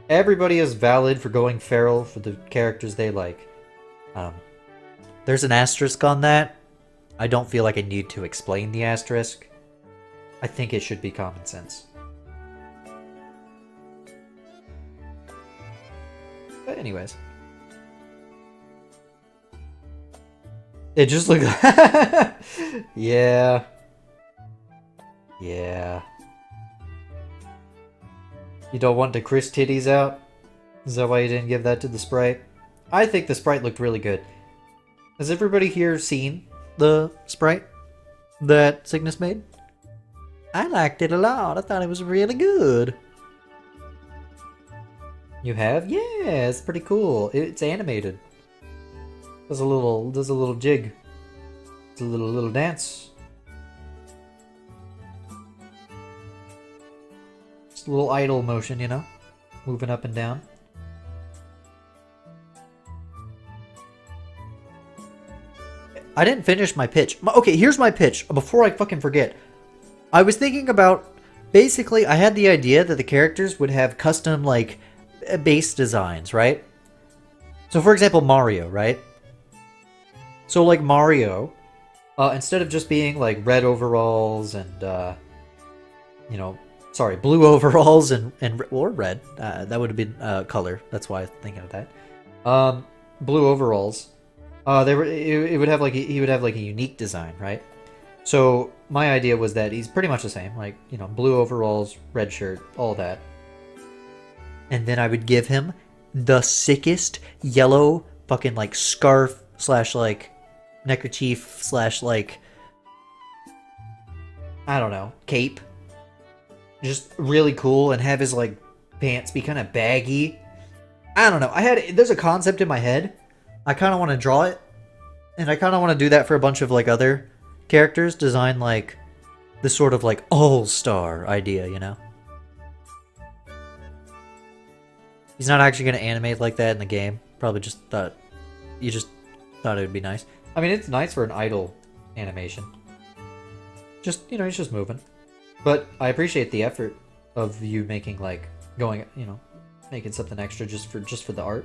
Everybody is valid for going feral for the characters they like. There's an asterisk on that. I don't feel like I need to explain the asterisk. I think it should be common sense. But anyways. It just looked like... Yeah. Yeah. You don't want the Chris titties out? Is that why you didn't give that to the sprite? I think the sprite looked really good. Has everybody here seen the sprite that Cygnus made? I liked it a lot. I thought it was really good. You have? Yeah, it's pretty cool. It's animated. Does a little jig. It's a little dance. Just a little idle motion, you know? Moving up and down. I didn't finish my pitch. Okay, here's my pitch. Before I fucking forget. I was thinking about... Basically, I had the idea that the characters would have custom, like, base designs, right? So, for example, Mario, right? So, like, Mario, instead of just being, like, red overalls and, you know... Sorry, blue overalls and or red. That would have been color. That's why I was thinking of that. Blue overalls. It would have like he would have like a unique design, right? So my idea was that he's pretty much the same, like, you know, blue overalls, red shirt, all that. And then I would give him the sickest yellow fucking like scarf slash like neckerchief slash like, I don't know, cape. Just really cool, and have his like pants be kind of baggy. I don't know. There's a concept in my head. I kind of want to draw it, and I kind of want to do that for a bunch of like other characters. Design like this sort of like all-star idea, you know? He's not actually going to animate like that in the game. Probably just thought... You just thought it would be nice. I mean, it's nice for an idle animation. Just, you know, he's just moving. But I appreciate the effort of you making, like, going, you know, making something extra just for the art.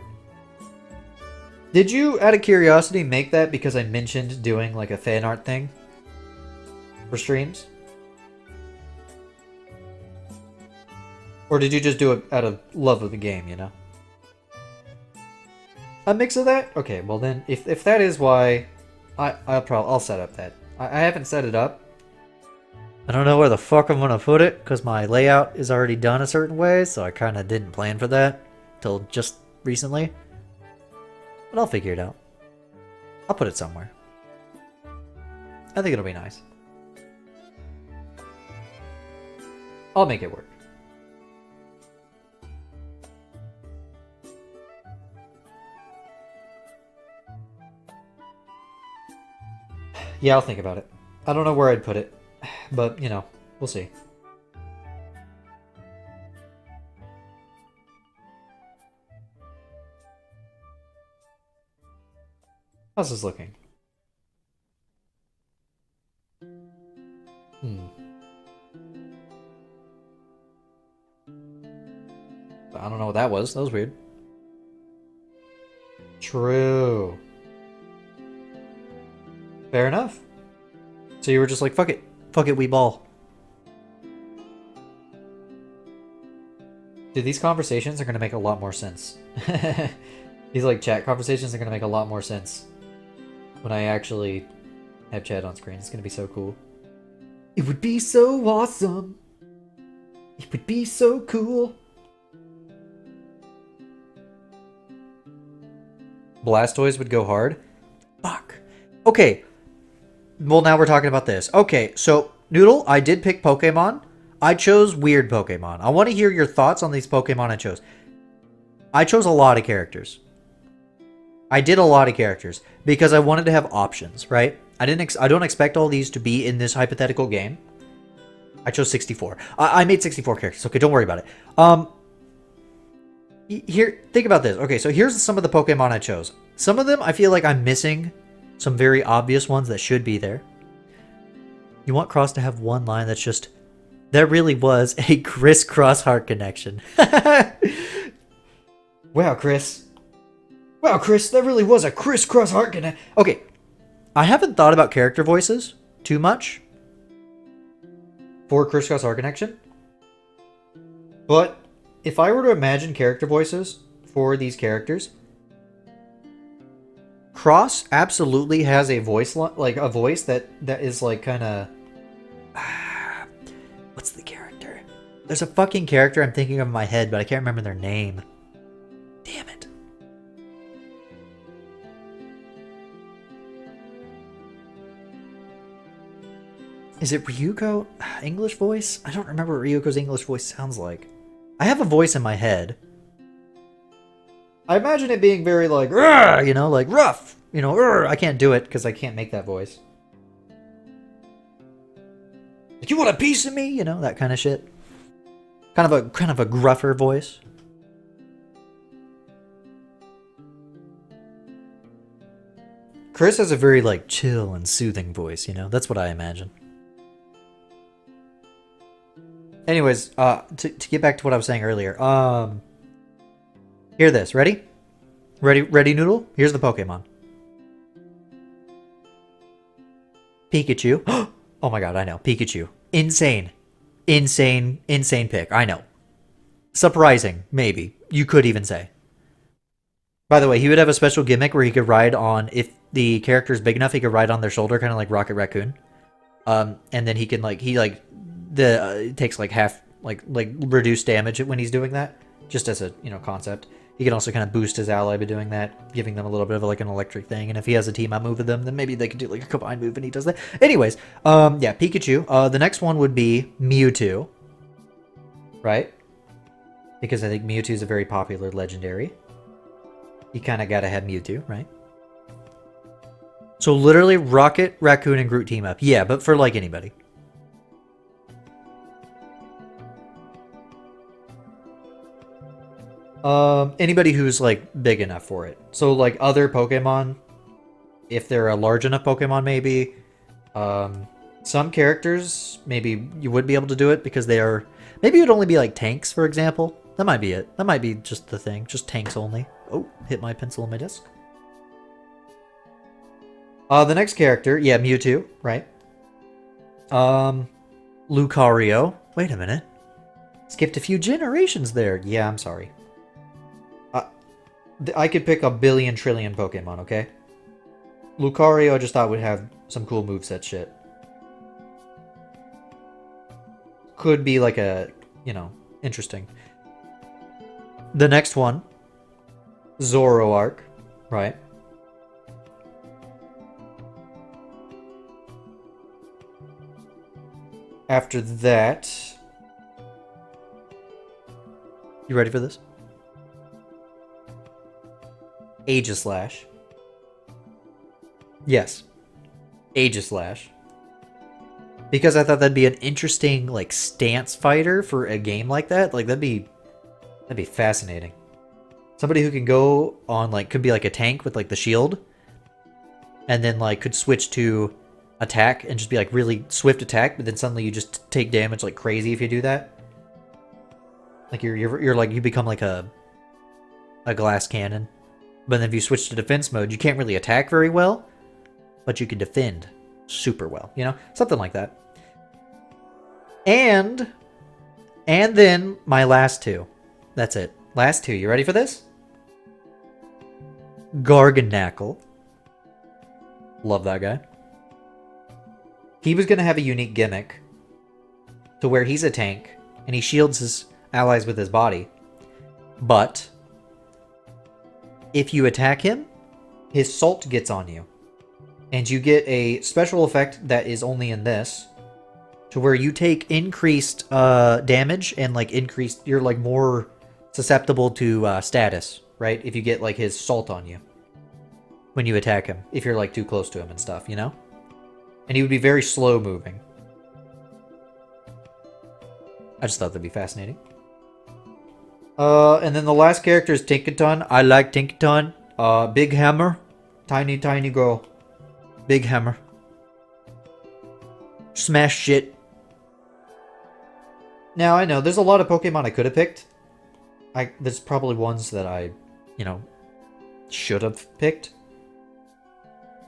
Did you, out of curiosity, make that because I mentioned doing, like, a fan art thing? For streams? Or did you just do it out of love of the game, you know? A mix of that? Okay, well then, if that is why, I'll set up that. I haven't set it up. I don't know where the fuck I'm gonna put it, because my layout is already done a certain way, so I kind of didn't plan for that till just recently. But I'll figure it out. I'll put it somewhere. I think it'll be nice. I'll make it work. Yeah, I'll think about it. I don't know where I'd put it, but, you know, we'll see. How's this looking? I don't know what that was. That was weird. True. Fair enough. So you were just like, fuck it. Fuck it, we ball. Dude, these conversations are going to make a lot more sense. These, like, chat conversations are going to make a lot more sense when I actually have chat on screen. It's going to be so cool. It would be so awesome. It would be so cool. Blastoise would go hard? Fuck. Okay. Well, now we're talking about this. Okay, so, Noodle, I did pick Pokemon. I chose weird Pokemon. I want to hear your thoughts on these Pokemon I chose. I chose a lot of characters. I did a lot of characters because I wanted to have options, right? I don't expect all these to be in this hypothetical game. I chose 64. I made 64 characters. Okay, don't worry about it. Here, think about this. Okay, so here's some of the Pokemon I chose. Some of them I feel like I'm missing some very obvious ones that should be there. You want Cross to have one line that's just, there really was a CRISS CROSS HEART connection. Wow, Chris. Wow, Chris, that really was a CRISS CROSS HEART connection. Okay, I haven't thought about character voices too much for CRISS CROSS HEART connection. But if I were to imagine character voices for these characters, Cross absolutely has a voice, like a voice that is like kind of... What's the character? There's a fucking character I'm thinking of in my head, but I can't remember their name. Damn it. Is it Ryuko? English voice? I don't remember what Ryuko's English voice sounds like. I have a voice in my head. I imagine it being very like, you know, like rough. You know, I can't do it because I can't make that voice. Like, you want a piece of me? You know, that kind of shit. Kind of a gruffer voice. Chris has a very like chill and soothing voice, you know? That's what I imagine. Anyways, to get back to what I was saying earlier, hear this. Ready? Ready, Noodle? Here's the Pokemon. Pikachu. Oh my god, I know. Pikachu. Insane pick. I know. Surprising, maybe. You could even say. By the way, he would have a special gimmick where he could ride on, if the character is big enough, he could ride on their shoulder, kind of like Rocket Raccoon. And then he can like, it takes like half, like reduced damage when he's doing that, just as a, you know, concept. He can also kind of boost his ally by doing that, giving them a little bit of like an electric thing. And if he has a team up move with them, then maybe they could do like a combined move and he does that. Anyways, yeah, Pikachu. The next one would be Mewtwo, right? Because I think Mewtwo is a very popular legendary. You kind of gotta have Mewtwo, right? So literally Rocket, Raccoon, and Groot team up. Yeah, but for like anybody. Anybody who's like big enough for it. So like other Pokemon, if they're a large enough Pokemon, maybe. Some characters, maybe you would be able to do it because they are. Maybe it would only be like tanks, for example. That might be it. That might be just the thing. Just tanks only. Oh, hit my pencil on my desk. The next character, yeah, Mewtwo, right? Lucario. Wait a minute. Skipped a few generations there. Yeah, I'm sorry. I could pick a billion trillion Pokemon, okay? Lucario I just thought would have some cool moveset shit. Could be like a, you know, interesting. The next one, Zoroark, right? After that... You ready for this? Aegislash. Yes. Aegislash. Because I thought that'd be an interesting, like, stance fighter for a game like that. Like, that'd be fascinating. Somebody who can go on, like, could be like a tank with, like, the shield. And then, like, could switch to attack and just be, like, really swift attack. But then suddenly you just take damage like crazy if you do that. Like, you're like, you become like a glass cannon. But then if you switch to defense mode, you can't really attack very well. But you can defend super well, you know? Something like that. And then my last two. That's it. Last two. You ready for this? Garganacl. Love that guy. He was going to have a unique gimmick to where he's a tank and he shields his allies with his body. But if you attack him, his salt gets on you. And you get a special effect that is only in this, to where you take increased damage and like increased, you're like more susceptible to status, right? If you get like his salt on you when you attack him, if you're like too close to him and stuff, you know? And he would be very slow moving. I just thought that'd be fascinating. And then the last character is Tinkaton. I like Tinkaton. Big hammer. Tiny, tiny girl. Big hammer. Smash shit. Now, I know, there's a lot of Pokemon I could have picked. There's probably ones that I, you know, should have picked.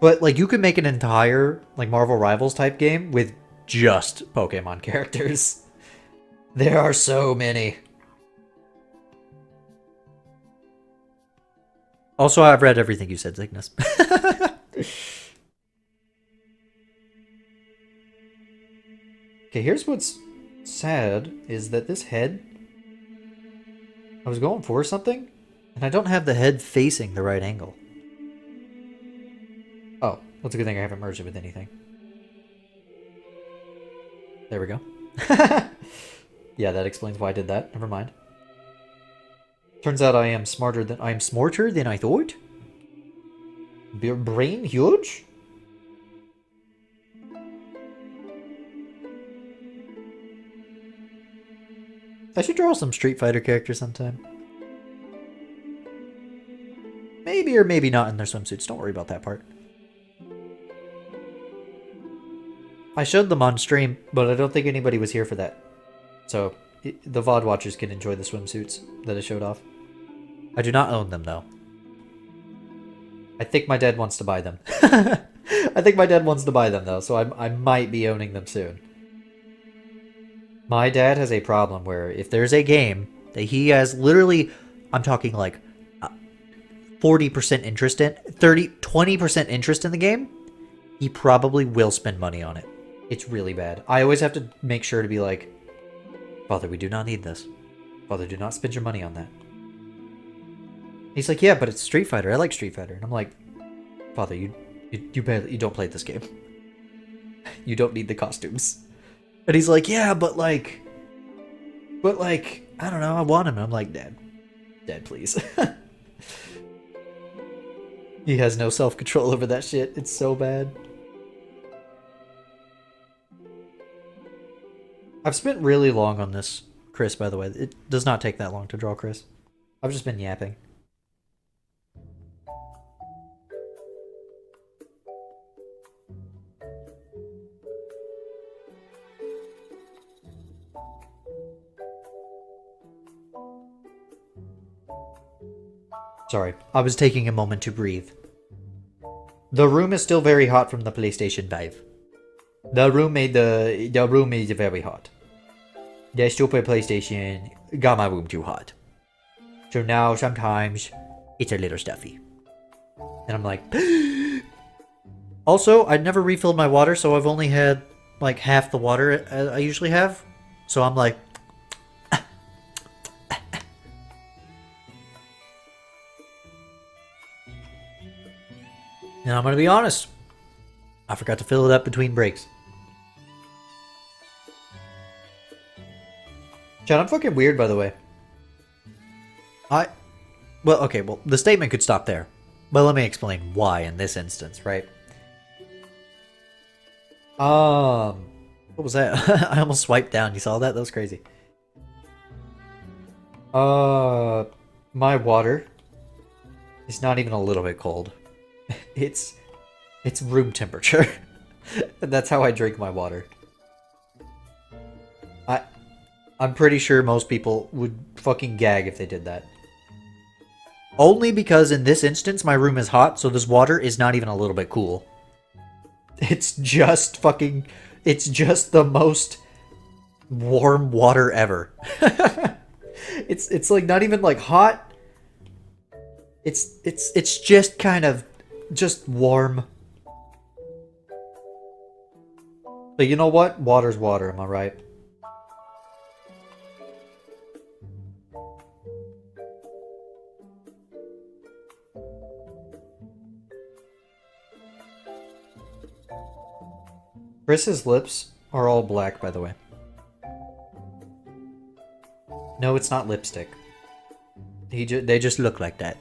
But, like, you could make an entire, like, Marvel Rivals type game with just Pokemon characters. There are so many. Also, I've read everything you said, Cygnus. Okay, here's what's sad, is that this head... I was going for something, and I don't have the head facing the right angle. Oh, that's a good thing I haven't merged it with anything. There we go. Yeah, that explains why I did that. Never mind. Turns out I am smarter than I thought. Brain huge? I should draw some Street Fighter characters sometime. Maybe or maybe not in their swimsuits. Don't worry about that part. I showed them on stream, but I don't think anybody was here for that. So, the VOD watchers can enjoy the swimsuits that I showed off. I do not own them, though. I think my dad wants to buy them. I think my dad wants to buy them, though, so I might be owning them soon. My dad has a problem where if there's a game that he has literally, I'm talking like 40% interest in, 20% interest in the game, he probably will spend money on it. It's really bad. I always have to make sure to be like, Father, we do not need this. Father, do not spend your money on that. He's like, yeah, but it's Street Fighter. I like Street Fighter. And I'm like, Father, you don't play this game. You don't need the costumes. And he's like, yeah, but like, I don't know, I want him. And I'm like, Dad, please. He has no self-control over that shit. It's so bad. I've spent really long on this Chris, by the way. It does not take that long to draw Chris. I've just been yapping. Sorry, I was taking a moment to breathe. The room is still very hot from the PlayStation 5. The room is very hot. The stupid PlayStation got my room too hot. So now sometimes it's a little stuffy. And I'm like... Also, I'd never refilled my water, so I've only had like half the water I usually have. So I'm like... And I'm gonna be honest, I forgot to fill it up between breaks. Chad, I'm fucking weird, by the way. Well, okay, well, the statement could stop there. But let me explain why in this instance, right? What was that? I almost swiped down. You saw that? That was crazy. My water is not even a little bit cold. It's room temperature. And that's how I drink my water. I'm pretty sure most people would fucking gag if they did that. Only because in this instance my room is hot, so this water is not even a little bit cool. It's just the most warm water ever. It's like not even like hot. It's just kind of just warm. But you know what? Water's water, am I right? Chris's lips are all black, by the way. No, it's not lipstick. They just look like that.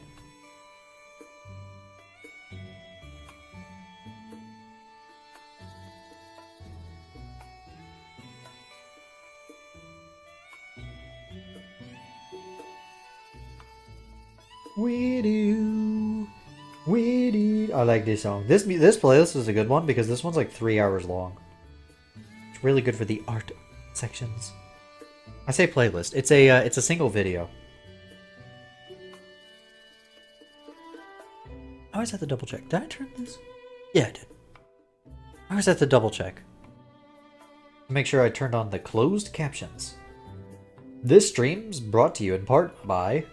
I like this song. This playlist is a good one because this one's like 3 hours long. It's really good for the art sections. I say playlist. It's a single video. I always have to double check. Did I turn this? Yeah, I did. I always have to double check. Make sure I turned on the closed captions. This stream's brought to you in part by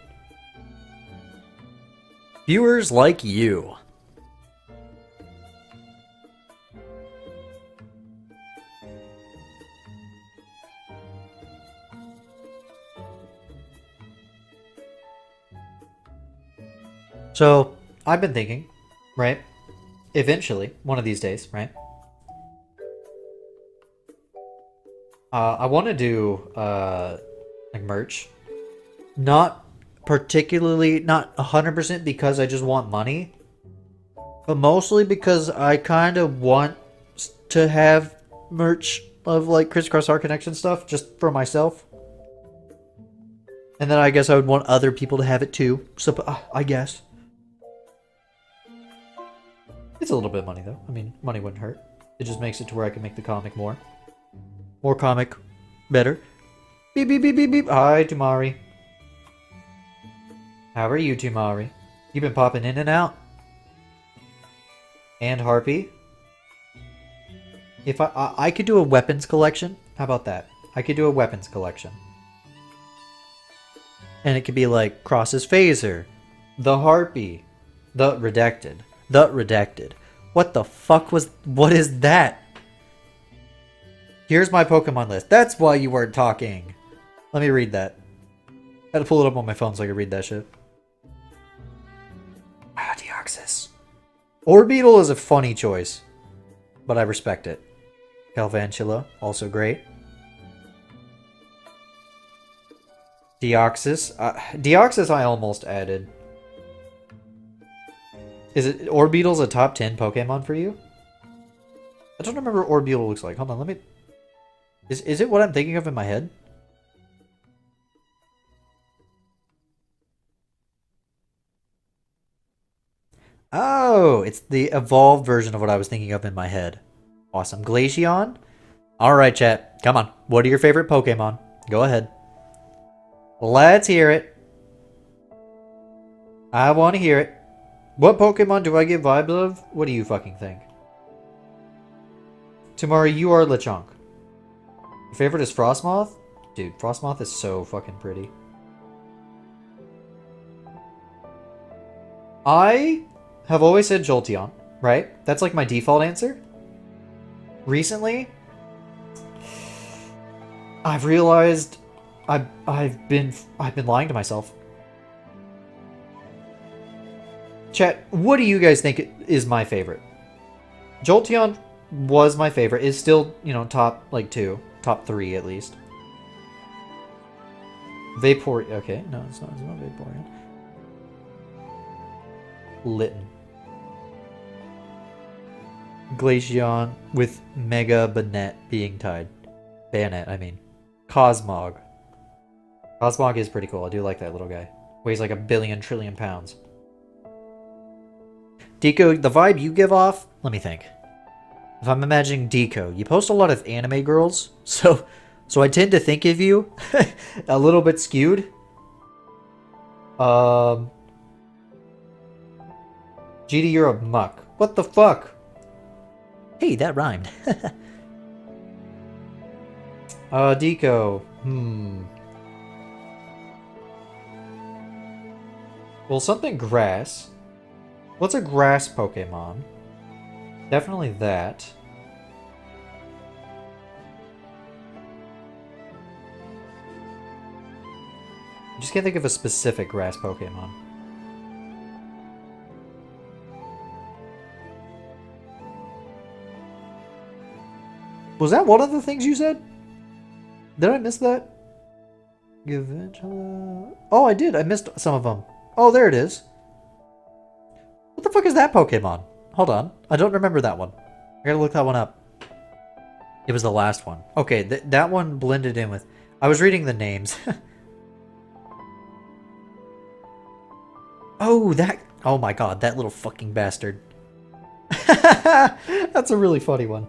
viewers like you. So, I've been thinking, right? Eventually, one of these days, right? I want to do, like merch. Not particularly, not 100% because I just want money. But mostly because I kind of want to have merch of like CRISS CROSS HEART CONNECTION stuff just for myself. And then I guess I would want other people to have it too. So, I guess. It's a little bit of money, though. I mean, money wouldn't hurt. It just makes it to where I can make the comic more. More comic. Better. Beep, beep, beep, beep, beep. Hi, Tumari. How are you, Tumari? You've been popping in and out. And Harpy. If I could do a weapons collection. How about that? I could do a weapons collection. And it could be like Cross's Phaser. The Harpy. The Redacted. The Redacted. What the fuck was... What is that? Here's my Pokemon list. That's why you weren't talking. Let me read that. I had to pull it up on my phone so I could read that shit. Ah, Deoxys. Orbeetle is a funny choice. But I respect it. Calvantula, also great. Deoxys. Deoxys I almost added. Is it Orbeetle's a top 10 Pokemon for you? I don't remember what Orbeetle looks like. Hold on, let me... Is it what I'm thinking of in my head? Oh, it's the evolved version of what I was thinking of in my head. Awesome. Glaceon? Alright, chat. Come on. What are your favorite Pokemon? Go ahead. Let's hear it. I want to hear it. What Pokemon do I get vibes of? What do you fucking think? Tamari, you are Lechonk. Your favorite is Frostmoth? Dude, Frostmoth is so fucking pretty. I have always said Jolteon, right? That's like my default answer. Recently, I've realized I've been lying to myself. Chat, what do you guys think is my favorite? Jolteon was my favorite. Is still, you know, top like 2, top 3 at least. Vaporeon. Okay, no, it's not Vaporeon. Litten. Glaceon with Mega Banette being tied. Bayonet, I mean. Cosmog. Cosmog is pretty cool. I do like that little guy. Weighs like 1 trillion pounds. Deco, the vibe you give off, let me think. If I'm imagining Deco, you post a lot of anime girls, so I tend to think of you a little bit skewed. GD, you're a muck. What the fuck? Hey, that rhymed. Deco. Well, something grass. What's a grass Pokemon? Definitely that. I just can't think of a specific grass Pokemon. Was that one of the things you said? Did I miss that? Oh, I did. I missed some of them. Oh, there it is. What the fuck is that Pokemon? Hold on. I don't remember that one. I gotta look that one up. It was the last one. Okay, that one blended in with... I was reading the names. Oh, that... Oh my god, that little fucking bastard. That's a really funny one.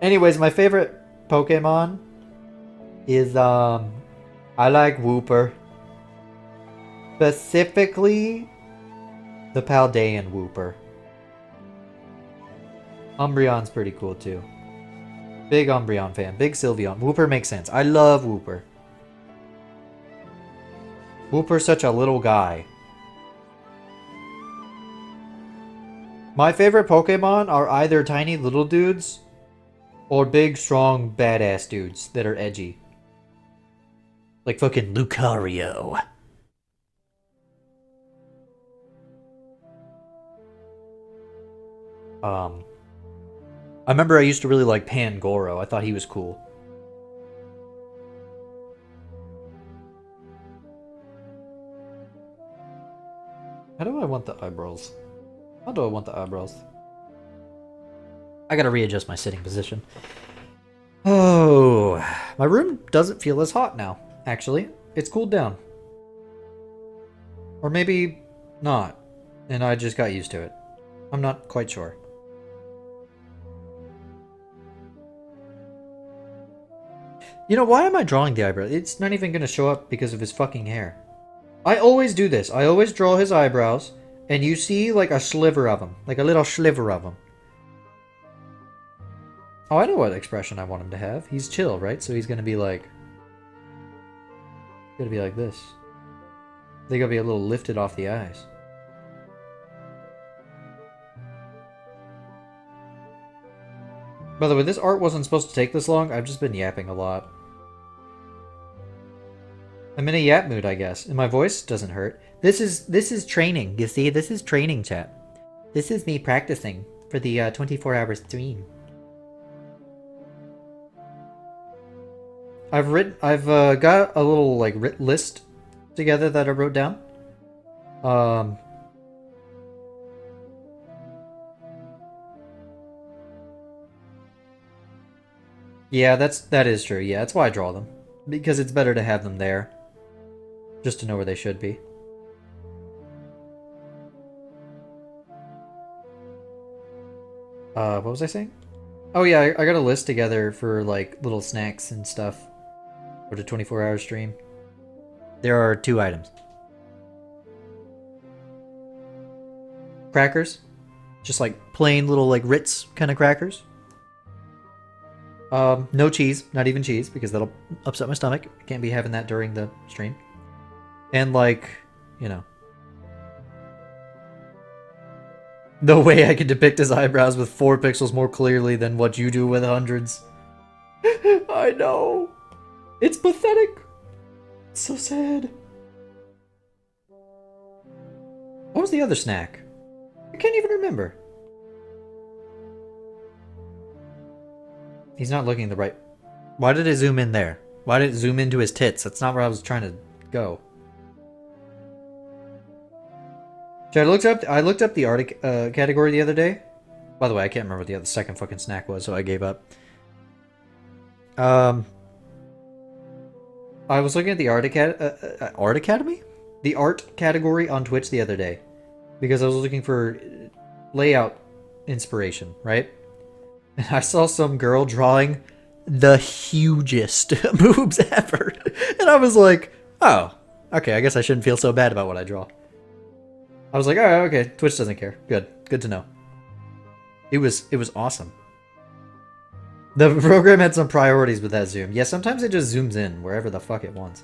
Anyways, my favorite Pokemon is, I like Wooper. Specifically, the Paldean Wooper. Umbreon's pretty cool too. Big Umbreon fan. Big Sylveon. Wooper makes sense. I love Wooper. Wooper's such a little guy. My favorite Pokemon are either tiny little dudes or big, strong, badass dudes that are edgy. Like fucking Lucario. I remember I used to really like Pangoro. I thought he was cool. How do I want the eyebrows? How do I want the eyebrows? I gotta readjust my sitting position. Oh, my room doesn't feel as hot now, actually. It's cooled down. Or maybe not, and I just got used to it. I'm not quite sure. You know, why am I drawing the eyebrow? It's not even gonna show up because of his fucking hair. I always do this. I always draw his eyebrows, and you see like a sliver of them. Like a little sliver of them. Oh, I know what expression I want him to have. He's chill, right? So he's gonna be like... Gonna be like this. They're gonna be a little lifted off the eyes. By the way, this art wasn't supposed to take this long. I've just been yapping a lot. I'm in a yap mood, I guess. And my voice doesn't hurt. This is training. You see, this is training, chat. This is me practicing for the 24-hour stream. I've got a little like list together that I wrote down. Yeah, that is true. Yeah, that's why I draw them, because it's better to have them there, just to know where they should be. What was I saying? Oh yeah, I got a list together for like little snacks and stuff for the 24-hour stream. There are 2 items. Crackers. Just like plain little like Ritz kind of crackers. No cheese, not even cheese, because that'll upset my stomach. Can't be having that during the stream. And like, you know. No way I can depict his eyebrows with 4 pixels more clearly than what you do with hundreds. I know. It's pathetic. It's so sad. What was the other snack? I can't even remember. He's not looking the right... Why did it zoom in there? Why did it zoom into his tits? That's not where I was trying to go. I looked up the art category the other day. By the way, I can't remember what the second fucking snack was, so I gave up. I was looking at the art academy? The art category on Twitch the other day. Because I was looking for layout inspiration, right? And I saw some girl drawing the hugest boobs ever. And I was like, oh, okay, I guess I shouldn't feel so bad about what I draw. I was like, oh, okay, Twitch doesn't care. Good. Good to know. It was awesome. The program had some priorities with that zoom. Yeah, sometimes it just zooms in wherever the fuck it wants.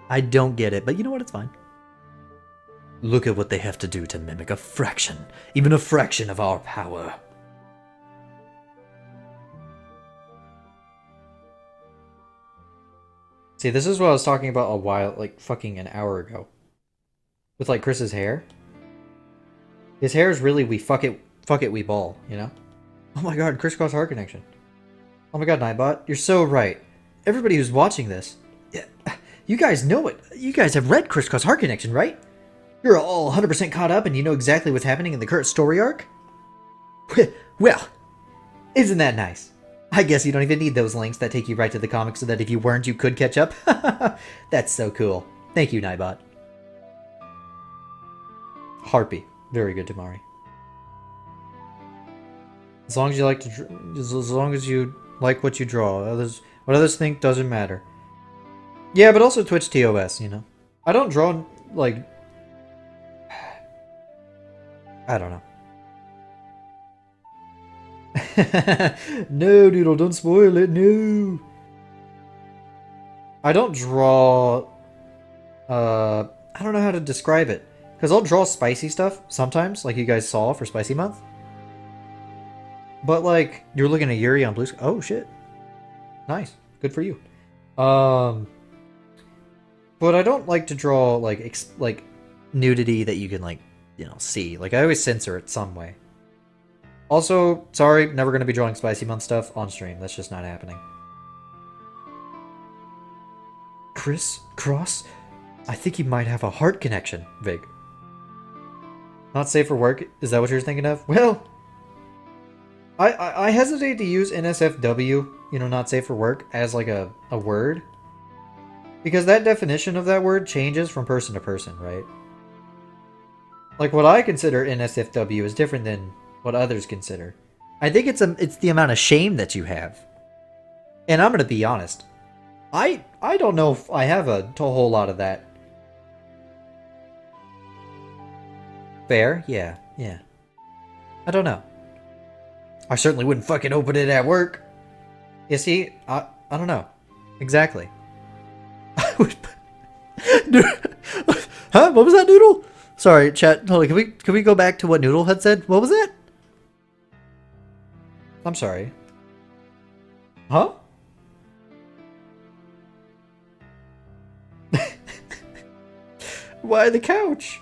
I don't get it, but you know what? It's fine. Look at what they have to do to mimic a fraction. Even a fraction of our power. See, this is what I was talking about a while, like fucking an hour ago. With like Chris's hair. His hair is really we fuck it we ball, you know? Oh my god, CRISS CROSS HEART CONNECTION. Oh my god, Nightbot, you're so right. Everybody who's watching this, you guys know it. You guys have read CRISS CROSS HEART CONNECTION, right? You're all 100% caught up and you know exactly what's happening in the current story arc? Well, isn't that nice? I guess you don't even need those links that take you right to the comics so that if you weren't, you could catch up. That's so cool. Thank you, Nightbot. Harpy. Very good, Tamari. As long as you like to, as long as you like what you draw, what others think doesn't matter. Yeah, but also Twitch TOS, you know. I don't draw like, I don't know. No, Doodle, don't spoil it. No. I don't draw. I don't know how to describe it. Because I'll draw spicy stuff sometimes, like you guys saw for Spicy Month. But like, you're looking at Yuri on Blue Sky. Oh shit. Nice. Good for you. But I don't like to draw like nudity that you can like, you know, see. Like I always censor it some way. Also, sorry, never going to be drawing Spicy Month stuff on stream. That's just not happening. CRISS CROSS? I think you might have a heart connection, Vig. Not safe for work? Is that what you're thinking of? Well, I hesitate to use NSFW, you know, not safe for work, as like a word. Because that definition of that word changes from person to person, right? Like what I consider NSFW is different than what others consider. I think it's the amount of shame that you have. And I'm gonna be honest. I don't know if I have a whole lot of that. Fair? Yeah. I don't know. I certainly wouldn't fucking open it at work. You see, I don't know. Exactly. I would. Huh? What was that, Noodle? Sorry, chat. Hold on, can we go back to what Noodle had said? What was that? I'm sorry. Huh? Why the couch?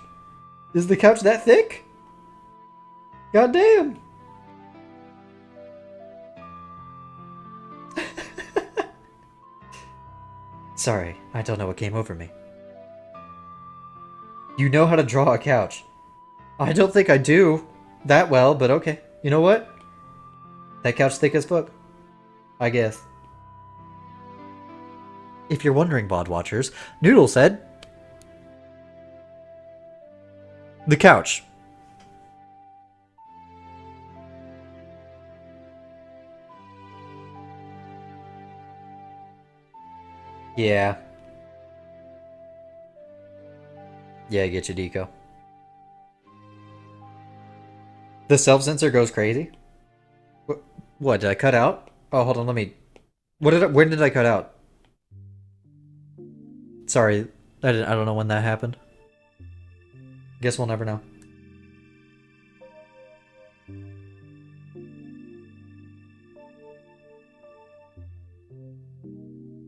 Is the couch that thick? God damn. Sorry, I don't know what came over me. You know how to draw a couch. I don't think I do that well, but okay. You know what? That couch thick as fuck. I guess. If you're wondering, VOD watchers, Noodle said... the couch. Yeah. Yeah, I get you, Deco. The self-censor goes crazy? What, did I cut out? Oh, hold on, let me... When did I cut out? Sorry, I don't know when that happened. Guess we'll never know.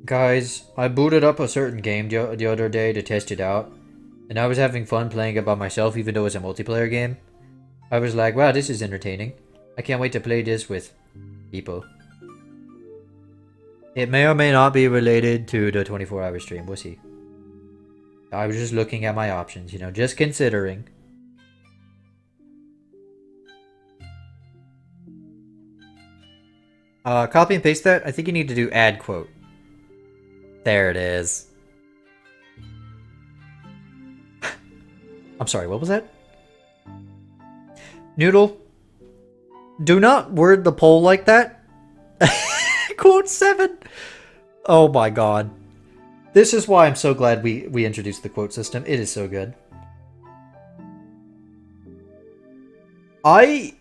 Guys, I booted up a certain game the other day to test it out, and I was having fun playing it by myself even though it's a multiplayer game. I was like, wow, this is entertaining. I can't wait to play this with people. It may or may not be related to the 24-hour stream, we'll see. I was just looking at my options, you know, just considering. Copy and paste that. I think you need to do add quote. There it is. I'm sorry, what was that? Noodle, do not word the poll like that. Quote 7. Oh my god. This is why I'm so glad we introduced the quote system. It is so good. I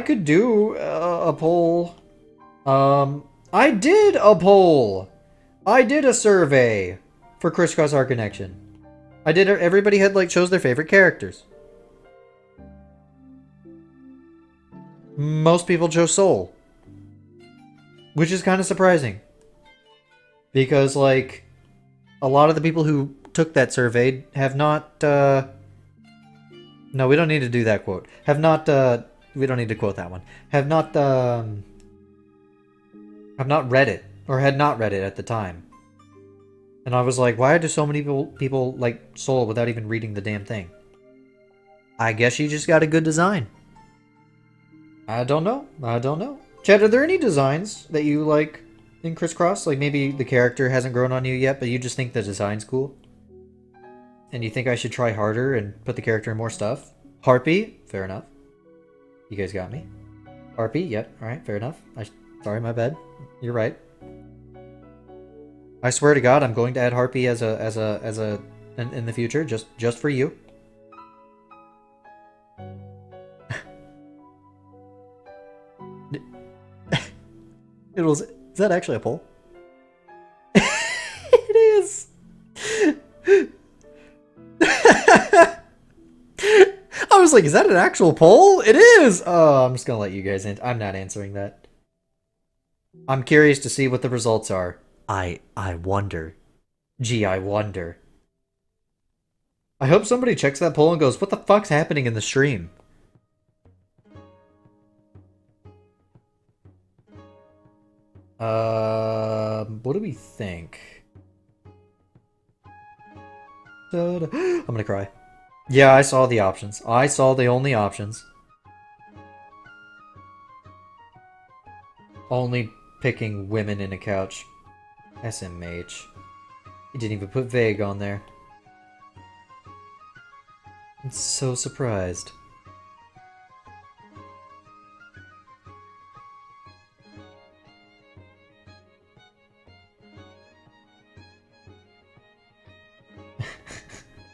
could do a poll. I did a poll. I did a survey for CRISS CROSS HEART CONNECTION. I did. Everybody had like chose their favorite characters. Most people chose Soul, which is kind of surprising because like a lot of the people who took that survey have not. No, we don't need to do that quote. Have not. We don't need to quote that one. Have not read it or had not read it at the time. And I was like, why do so many people like Soul without even reading the damn thing? I guess you just got a good design. I don't know. I don't know. Chad, are there any designs that you like in CRISS CROSS? Like maybe the character hasn't grown on you yet, but you just think the design's cool? And you think I should try harder and put the character in more stuff? Harpy? Fair enough. You guys got me. Harpy? Yep. Alright, fair enough. Sorry, my bad. You're right. I swear to God, I'm going to add Harpy as a in the future, just for you. Is that actually a poll? It is. I was like, is that an actual poll? It is. Oh, I'm just gonna let you guys in. I'm not answering that. I'm curious to see what the results are. I wonder. Gee, I wonder. I hope somebody checks that poll and goes, what the fuck's happening in the stream? What do we think? I'm gonna cry. Yeah, I saw the options. I saw the only options. Only picking women in a couch. SMH. He didn't even put vague on there. I'm so surprised.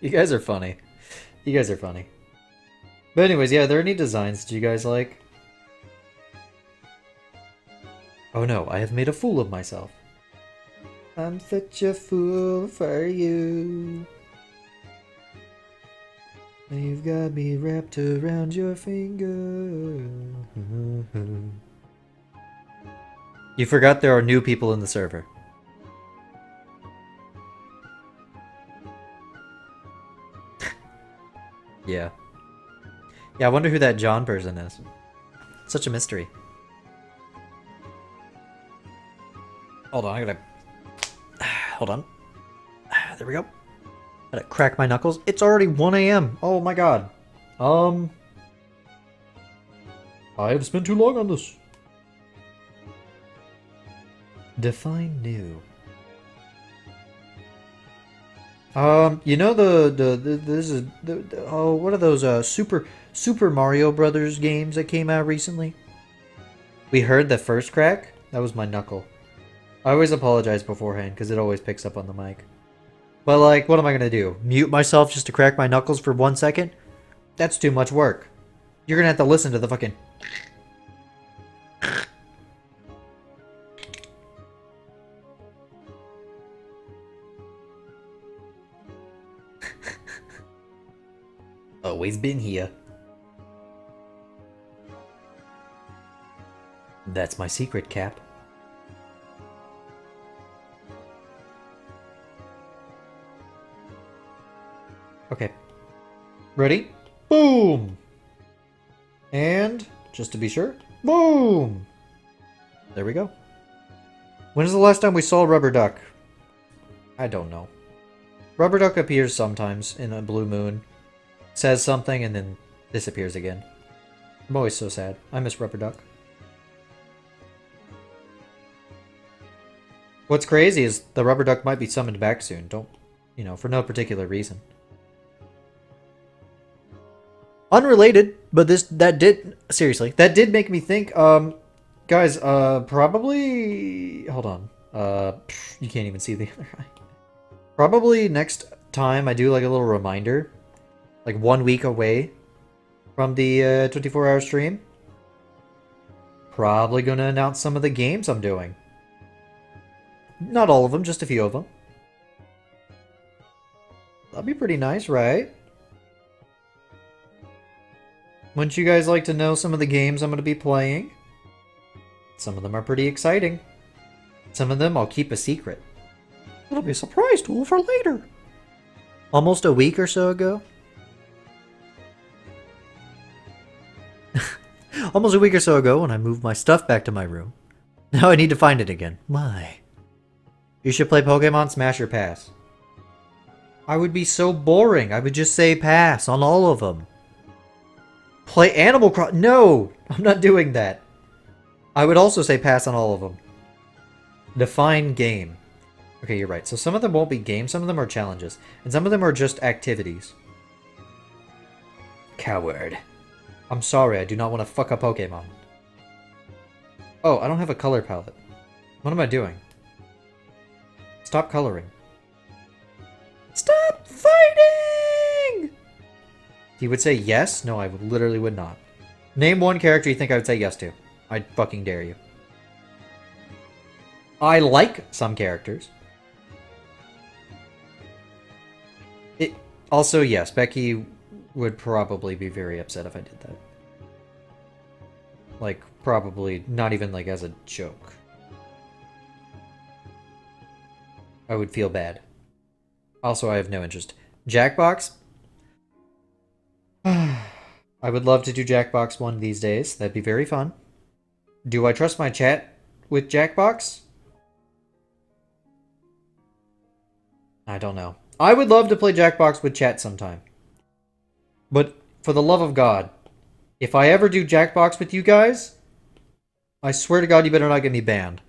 You guys are funny. You guys are funny. But anyways, yeah, are there any designs do you guys like? Oh no, I have made a fool of myself. I'm such a fool for you. You've got me wrapped around your finger. You forgot there are new people in the server. Yeah. Yeah, I wonder who that John person is. Such a mystery. Hold on, I gotta... Hold on. There we go. Gotta crack my knuckles. It's already 1 AM. Oh my god. I have spent too long on this. Define new. You know what are those Super Mario Brothers games that came out recently? We heard the first crack. That was my knuckle. I always apologize beforehand because it always picks up on the mic. But like, what am I gonna do? Mute myself just to crack my knuckles for 1 second? That's too much work. You're gonna have to listen to the fucking... Always been here. That's my secret, Cap. Okay. Ready? Boom! And, just to be sure, boom! There we go. When is the last time we saw Rubber Duck? I don't know. Rubber Duck appears sometimes in a blue moon, says something, and then disappears again. I'm always so sad. I miss Rubber Duck. What's crazy is the Rubber Duck might be summoned back soon. Don't, you know, for no particular reason. Unrelated, but that did make me think, guys, probably, hold on, you can't even see the other eye. Probably next time I do like a little reminder, like 1 week away from the 24-hour stream, probably gonna announce some of the games I'm doing. Not all of them, just a few of them. That'd be pretty nice, right? Wouldn't you guys like to know some of the games I'm going to be playing? Some of them are pretty exciting. Some of them I'll keep a secret. It'll be a surprise tool for later. Almost a week or so ago. Almost a week or so ago when I moved my stuff back to my room. Now I need to find it again. Why? You should play Pokemon Smash or Pass. I would be so boring. I would just say pass on all of them. Play Animal Crossing. No, I'm not doing that. I would also say pass on all of them. Define game. Okay, you're right. So some of them won't be games, some of them are challenges. And some of them are just activities. Coward. I'm sorry, I do not want to fuck a Pokemon. Oh, I don't have a color palette. What am I doing? Stop coloring. Stop fighting! He would say yes? No, I literally would not. Name one character you think I would say yes to. I fucking dare you. I like some characters. Also, yes, Becky would probably be very upset if I did that. Like, probably not even like as a joke. I would feel bad. Also, I have no interest. Jackbox? I would love to do Jackbox one of these days. That'd be very fun. Do I trust my chat with Jackbox? I don't know. I would love to play Jackbox with chat sometime. But for the love of God, if I ever do Jackbox with you guys, I swear to God you better not get me banned.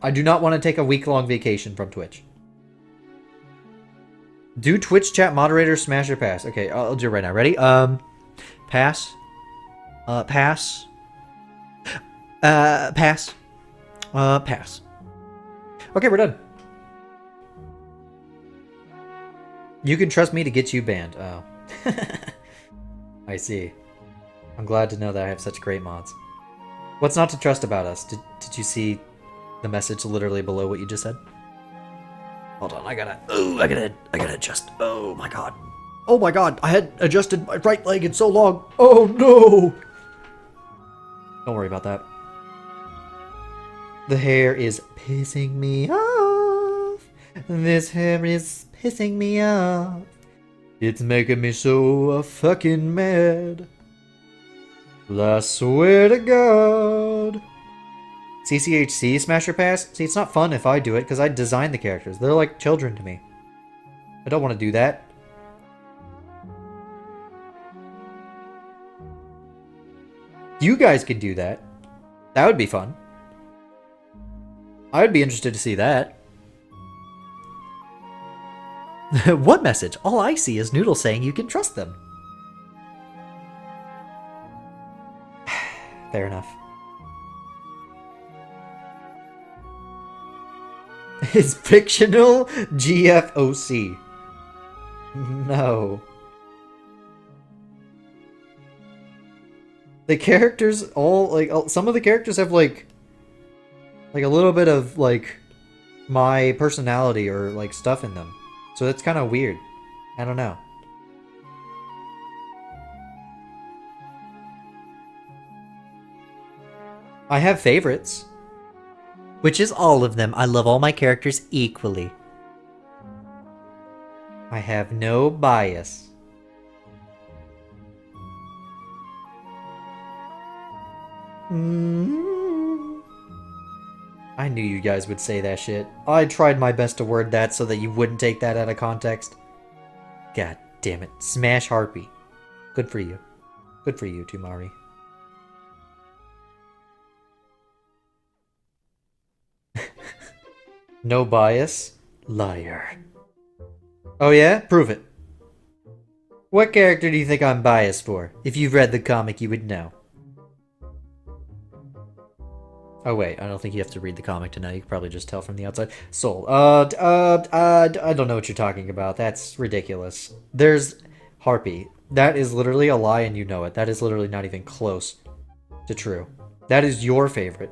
I do not want to take a week-long vacation from Twitch. Do Twitch chat moderator smash or pass? Okay, I'll do it right now. Ready? Pass. Pass. Pass. Pass. Okay, we're done. You can trust me to get you banned. Oh. I see. I'm glad to know that I have such great mods. What's not to trust about us? Did you see the message literally below what you just said? Hold on, I gotta adjust. Oh my god. Oh my god, I had adjusted my right leg in so long. Oh no! Don't worry about that. The hair is pissing me off. This hair is pissing me off. It's making me so fucking mad. I swear to God. CCHC Smasher Pass? See, it's not fun if I do it, because I designed the characters. They're like children to me. I don't want to do that. You guys could do that. That would be fun. I would be interested to see that. What message? All I see is Noodle saying you can trust them. Fair enough. It's fictional GFOC. No. The characters all, like, some of the characters have, like a little bit of, like, my personality or, like, stuff in them. So that's kind of weird. I don't know. I have favorites. Which is all of them. I love all my characters equally. I have no bias. I knew you guys would say that shit. I tried my best to word that so that you wouldn't take that out of context. God damn it. Smash Harpy. Good for you. Good for you, Tumari. No bias? Liar. Oh yeah? Prove it. What character do you think I'm biased for? If you've read the comic, you would know. Oh wait, I don't think you have to read the comic to know. You can probably just tell from the outside. Soul. I don't know what you're talking about. That's ridiculous. There's Harpy. That is literally a lie and you know it. That is literally not even close to true. That is your favorite.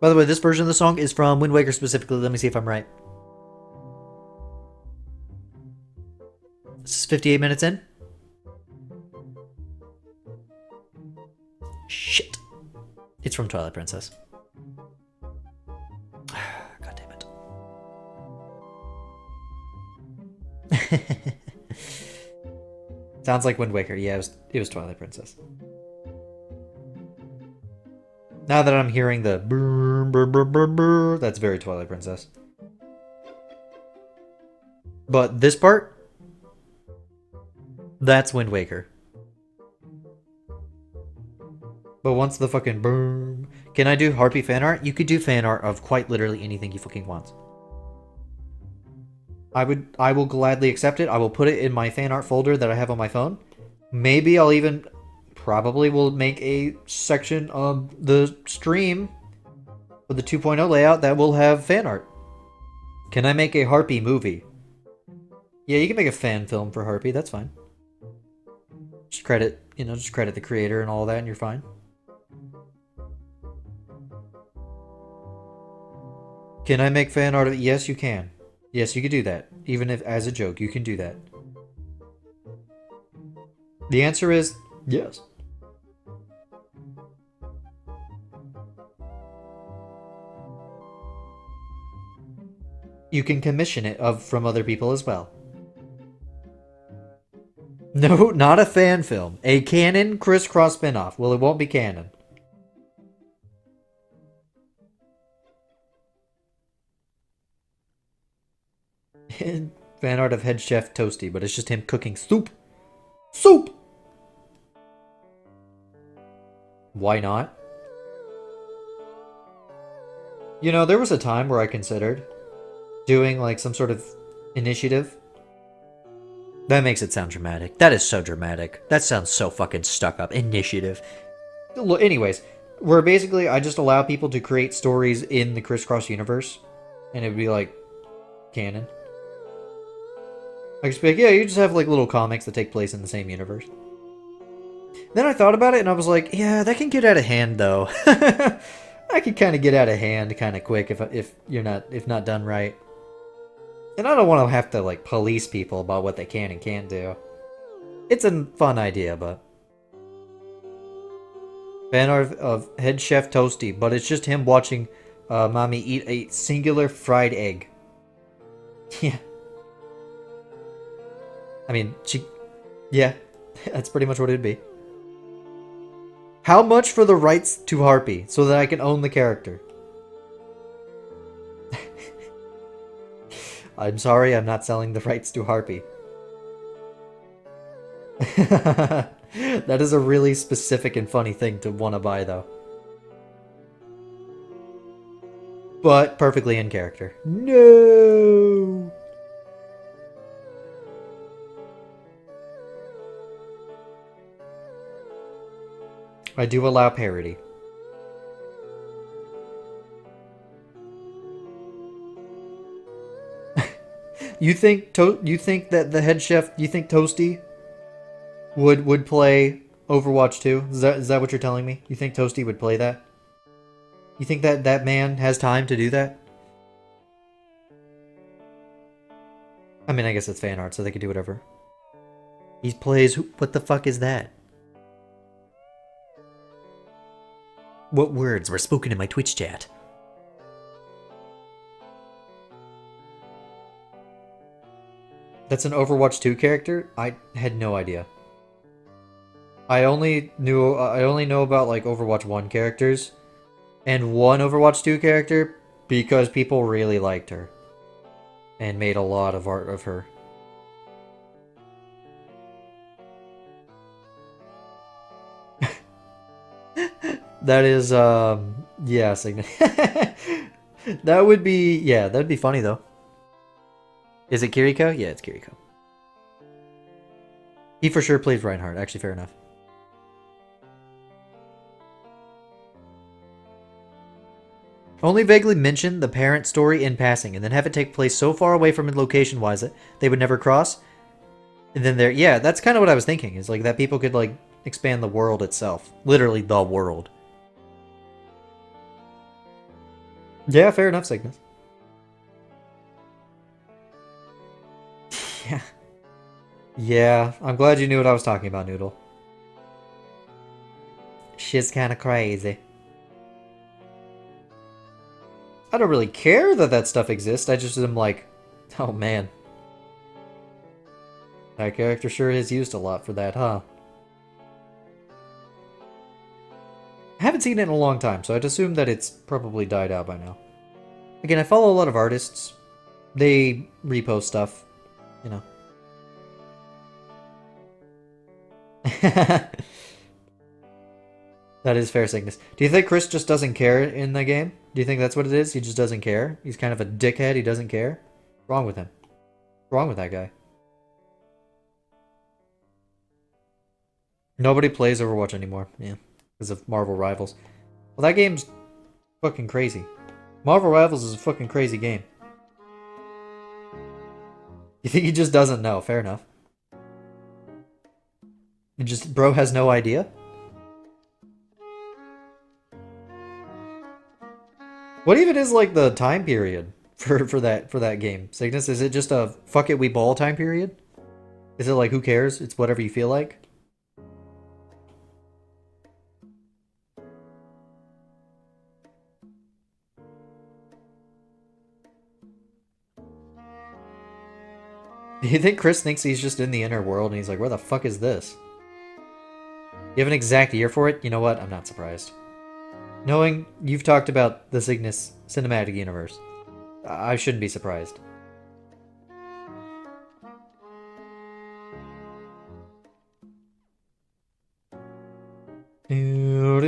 By the way, this version of the song is from Wind Waker specifically. Let me see if I'm right. This is 58 minutes in. Shit. It's from Twilight Princess. God damn it. Sounds like Wind Waker. Yeah, it was Twilight Princess. Now that I'm hearing the brr, brr, brr, brr, brr, that's very Twilight Princess. But this part, that's Wind Waker. But once the fucking boom, can I do Harpy fan art? You could do fan art of quite literally anything you fucking want. I will gladly accept it. I will put it in my fan art folder that I have on my phone. Maybe I'll even probably will make a section of the stream with the 2.0 layout that will have fan art. Can I make a Harpy movie? Yeah, you can make a fan film for Harpy. That's fine. Just credit, just credit the creator and all that, and you're fine. Can I make fan art of it? Yes, you can. Yes, you can do that. Even if as a joke, you can do that. The answer is yes. You can commission it from other people as well. No, not a fan film. A canon CRISS CROSS spinoff. Well, it won't be canon. Fan art of Head Chef Toasty, but it's just him cooking soup. Soup! Why not? There was a time where I considered doing like some sort of initiative. That makes it sound dramatic. That is so dramatic. That sounds so fucking stuck up. Initiative. Anyways, where basically I just allow people to create stories in the CRISS CROSS universe, and it would be like canon. I just be like, yeah, you just have like little comics that take place in the same universe. Then I thought about it and I was like, yeah, that can get out of hand though. I could kind of get out of hand kind of quick if not done right. And I don't want to have to like police people about what they can and can't do. It's a fun idea, but fan art of Head Chef Toasty, but it's just him watching mommy eat a singular fried egg. Yeah. I mean, yeah, that's pretty much what it'd be. How much for the rights to Harpy so that I can own the character? I'm sorry, I'm not selling the rights to Harpy. That is a really specific and funny thing to want to buy, though. But perfectly in character. No! I do allow parody. You think that the head chef, you think Toasty would play Overwatch 2? Is that what you're telling me? You think Toasty would play that? You think that man has time to do that? I mean, I guess it's fan art, so they could do whatever. He plays... What the fuck is that? What words were spoken in my Twitch chat? That's an Overwatch 2 character? I had no idea. I only know about like Overwatch 1 characters and one Overwatch 2 character because people really liked her and made a lot of art of her. That is yeah, that would be, yeah, that'd be funny though. Is it Kiriko? Yeah, it's Kiriko. He for sure plays Reinhardt. Actually, fair enough. Only vaguely mention the parent story in passing, and then have it take place so far away from it location-wise that they would never cross. And then there, yeah, that's kind of what I was thinking. Is like that people could like expand the world itself, literally the world. Yeah, fair enough, Cygnus. Yeah. Yeah, I'm glad you knew what I was talking about, Noodle. Shit's kind of crazy. I don't really care that that stuff exists. I just am like, oh man. That character sure is used a lot for that, huh? I haven't seen it in a long time, so I'd assume that it's probably died out by now. Again, I follow a lot of artists. They repost stuff, you know. That is fair, Cygnus. Do you think Chris just doesn't care in the game? Do you think that's what it is? He just doesn't care? He's kind of a dickhead, he doesn't care? What's wrong with him? What's wrong with that guy? Nobody plays Overwatch anymore, yeah. Because of Marvel Rivals. Well, that game's fucking crazy. Marvel Rivals is a fucking crazy game. You think he just doesn't know? Fair enough. It just, bro has no idea? What even is like the time period for that game? Cygnus, is it just a fuck it we ball time period? Is it like who cares? It's whatever you feel like? Do you think Chris thinks he's just in the inner world and he's like, where the fuck is this? You have an exact year for it? You know what? I'm not surprised. Knowing you've talked about the Cygnus cinematic universe, I shouldn't be surprised. Oh,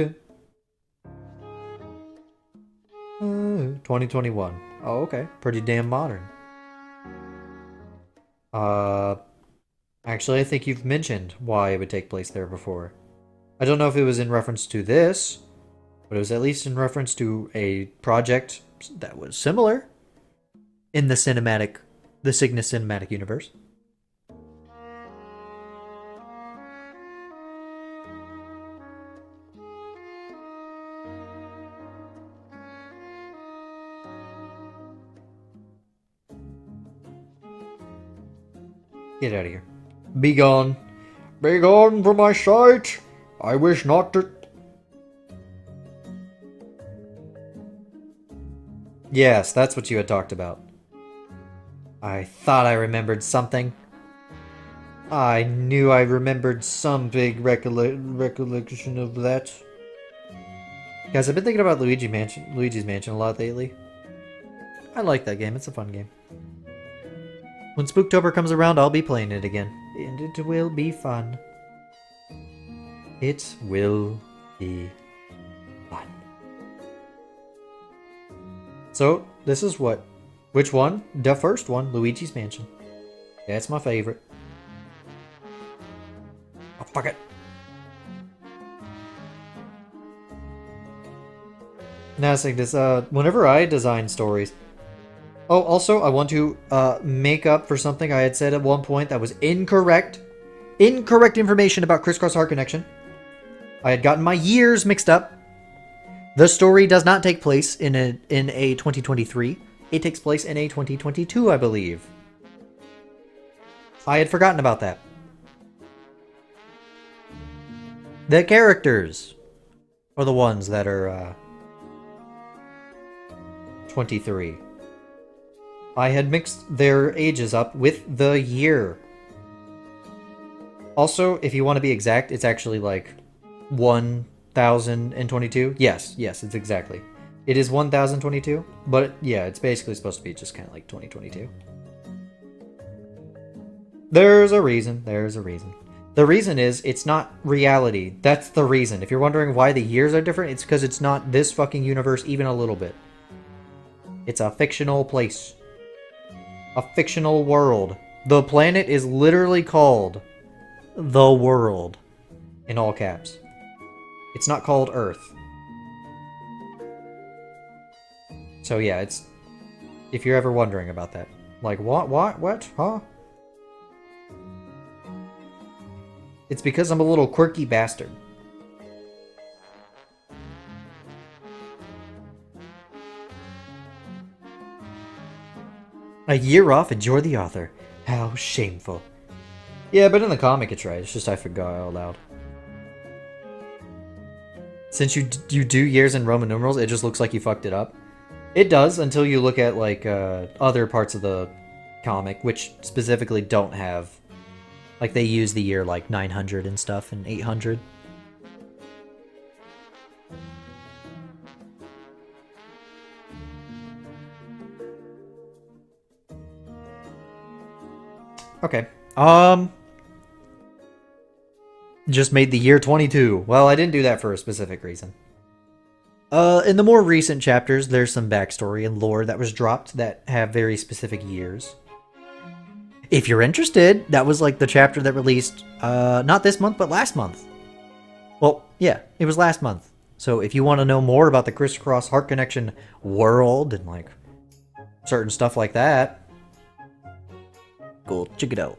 2021. Oh, okay. Pretty damn modern. Actually, I think you've mentioned why it would take place there before. I don't know if it was in reference to this, but it was at least in reference to a project that was similar in the Cygnus cinematic universe. Get out of here. Be gone. Be gone from my sight. I wish not to... Yes, that's what you had talked about. I thought I remembered something. I knew I remembered some big recollection of that. Guys, I've been thinking about Luigi's Mansion a lot lately. I like that game. It's a fun game. When Spooktober comes around, I'll be playing it again. And it will be fun. It will be fun. So, this is what? Which one? The first one, Luigi's Mansion. That's my favorite. Oh, fuck it. Nasing this, whenever I design stories... Oh, also, I want to, make up for something I had said at one point that was incorrect. Incorrect information about CRISS CROSS HEART CONNECTION. I had gotten my years mixed up. The story does not take place in a 2023. It takes place in a 2022, I believe. I had forgotten about that. The characters are the ones that are 23. I had mixed their ages up with the year. Also, if you want to be exact, it's actually like 1022. Yes, it's exactly. It is 1022, but yeah, it's basically supposed to be just kind of like 2022. There's a reason. The reason is, it's not reality. That's the reason. If you're wondering why the years are different, it's because it's not this fucking universe even a little bit. It's a fictional place. A fictional world. The planet is literally called The World. In all caps. It's not called Earth. So yeah, it's... If you're ever wondering about that. Like, what? Huh? It's because I'm a little quirky bastard. A year off and you're the author. How shameful. Yeah, but in the comic it's right. It's just I forgot out loud. Since you do years in Roman numerals, it just looks like you fucked it up. It does until you look at like other parts of the comic, which specifically don't have... Like, they use the year, like, 900 and stuff, and 800. Okay. Just made the year 22. Well, I didn't do that for a specific reason. In the more recent chapters, there's some backstory and lore that was dropped that have very specific years. If you're interested, that was like the chapter that released, not this month, but last month. Well, yeah, it was last month. So if you want to know more about the CRISS CROSS HEART CONNECTION world and like certain stuff like that, go check it out.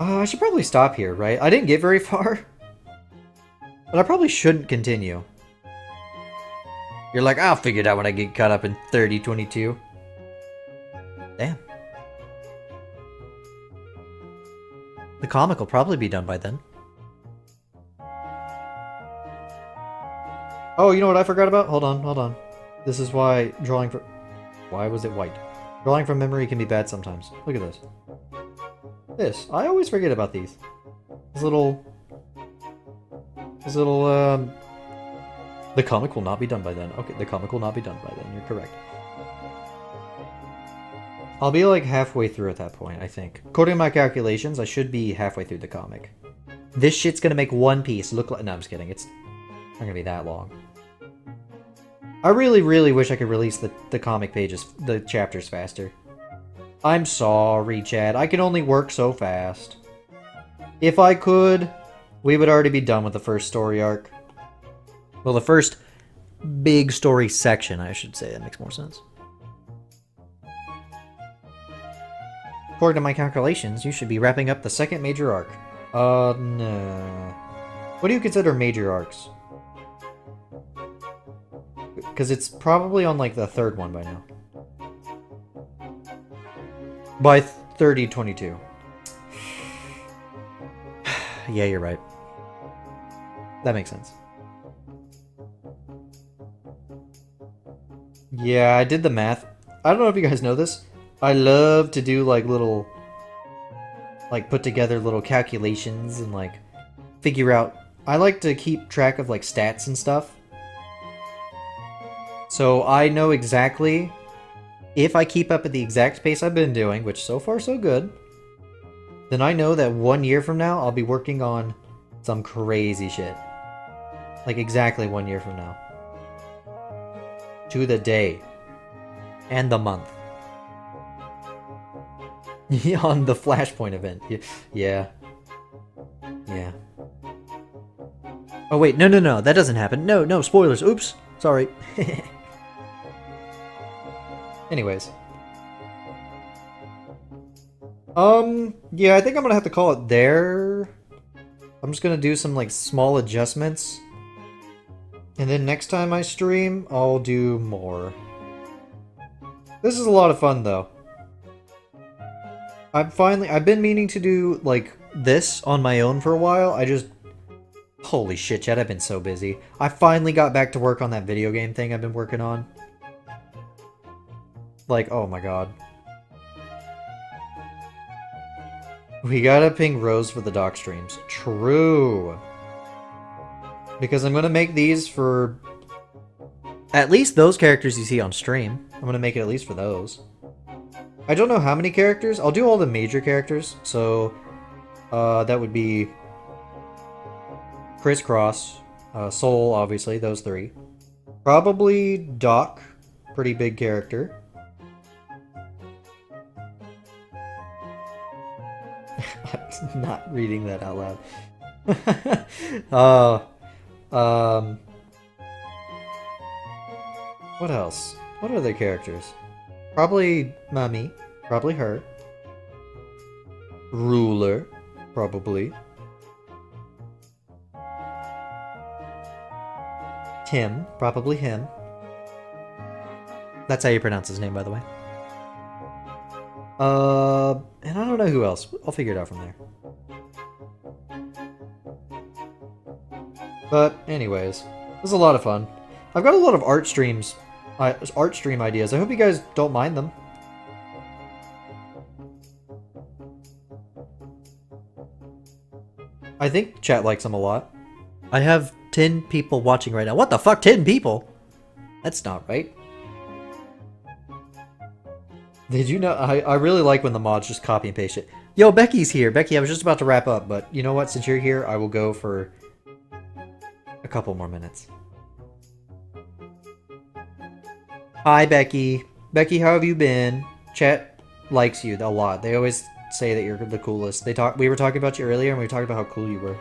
I should probably stop here, right? I didn't get very far. But I probably shouldn't continue. You're like, I'll figure it out when I get caught up in 3022. Damn. The comic will probably be done by then. Oh, you know what I forgot about? Hold on. This is why drawing from... Why was it white? Drawing from memory can be bad sometimes. Look at this. This. I always forget about these. These little... The comic will not be done by then. Okay, the comic will not be done by then. You're correct. I'll be like halfway through at that point, I think. According to my calculations, I should be halfway through the comic. This shit's gonna make One Piece look like... No, I'm just kidding. It's not gonna be that long. I really, really wish I could release the comic pages, the chapters faster. I'm sorry, Chad. I can only work so fast. If I could, we would already be done with the first story arc. Well, the first big story section, I should say. That makes more sense. According to my calculations, you should be wrapping up the second major arc. No. What do you consider major arcs? Because it's probably on, like, the third one by now. By 3022. Yeah, you're right. That makes sense. Yeah, I did the math. I don't know if you guys know this. I love to do, like, little... Like, put together little calculations and, like, figure out... I like to keep track of, like, stats and stuff. So I know exactly... If I keep up at the exact pace I've been doing, which so far so good, then I know that 1 year from now, I'll be working on some crazy shit. Like, exactly 1 year from now. To the day. And the month. On the Flashpoint event. Yeah. Yeah. Oh wait, no, no, no, that doesn't happen. No, no, spoilers. Oops, sorry. Anyways. Yeah, I think I'm gonna have to call it there. I'm just gonna do some, like, small adjustments. And then next time I stream, I'll do more. This is a lot of fun, though. I've been meaning to do, like, this on my own for a while. Holy shit, Chad, I've been so busy. I finally got back to work on that video game thing I've been working on. Like, oh my god. We gotta ping Rose for the doc streams. True. Because I'm gonna make these for at least those characters you see on stream. I'm gonna make it at least for those. I don't know how many characters. I'll do all the major characters. So, that would be CRISS CROSS, Soul, obviously, those three. Probably Doc, pretty big character. I'm not reading that out loud. What else? What other characters? Probably Mummy. Probably her. Ruler. Probably. Tim. Probably him. That's how you pronounce his name, by the way. And I don't know who else. I'll figure it out from there. But anyways, this is a lot of fun. I've got a lot of art stream ideas. I hope you guys don't mind them. I think chat likes them a lot. I have 10 people watching right now. What the fuck, 10 people? That's not right. Did you know? I really like when the mods just copy and paste it. Yo, Becky's here. Becky, I was just about to wrap up, but you know what? Since you're here, I will go for a couple more minutes. Hi, Becky. Becky, how have you been? Chat likes you a lot. They always say that you're the coolest. We were talking about you earlier, and we talked about how cool you were.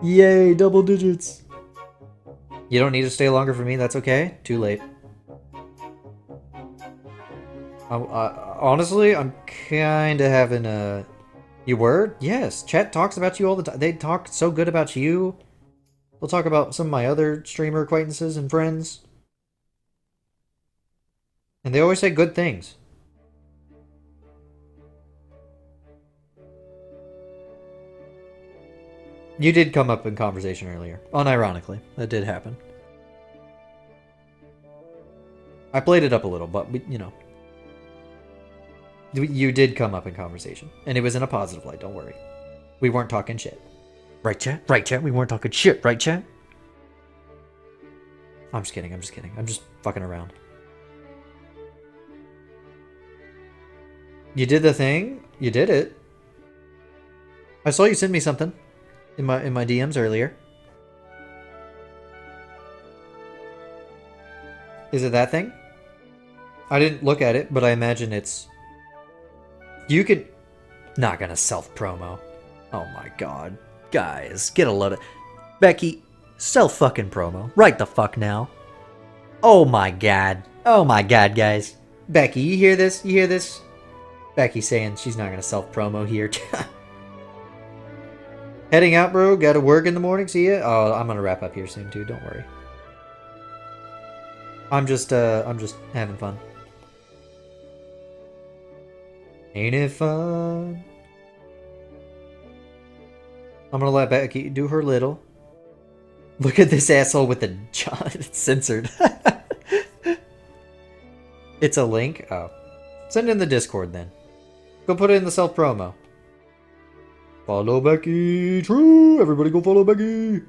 Yay, double digits. You don't need to stay longer for me. That's okay. Too late. Honestly, I'm kind of having a... You were? Yes. Chat talks about you all the time. They talk so good about you. They'll talk about some of my other streamer acquaintances and friends. And they always say good things. You did come up in conversation earlier. Unironically. That did happen. I played it up a little, but, you know. You did come up in conversation. And it was in a positive light, don't worry. We weren't talking shit. Right, chat? Right, chat? We weren't talking shit, right, chat? I'm just kidding, I'm just kidding. I'm just fucking around. You did the thing? You did it. I saw you send me something in my DMs earlier. Is it that thing? I didn't look at it, but I imagine it's... You could... Not gonna self-promo. Oh my god. Guys, get a load of... Becky, self-fucking-promo. Right the fuck now. Oh my god. Oh my god, guys. Becky, you hear this? You hear this? Becky saying she's not gonna self-promo here. Heading out, bro. Gotta work in the morning. See ya. Oh, I'm gonna wrap up here soon, too. Don't worry. I'm just having fun. Ain't it fun? I'm gonna let Becky do her little. Look at this asshole with the jaw. It's censored. It's a link? Oh. Send it in the Discord then. Go put it in the self-promo. Follow Becky. True. Everybody go follow Becky.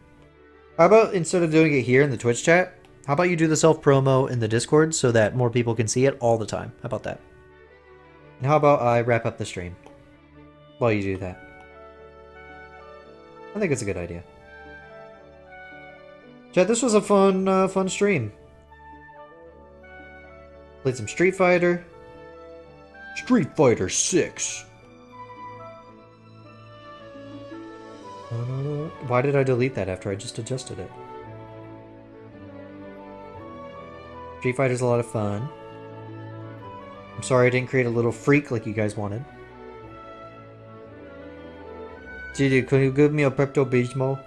How about instead of doing it here in the Twitch chat, how about you do the self-promo in the Discord so that more people can see it all the time? How about that? And how about I wrap up the stream while you do that? I think it's a good idea. Chat, this was a fun stream. Played some Street Fighter. Street Fighter 6. Why did I delete that after I just adjusted it? Street Fighter's a lot of fun. I'm sorry I didn't create a little freak like you guys wanted. Gigi, can you give me a Pepto-Bismol?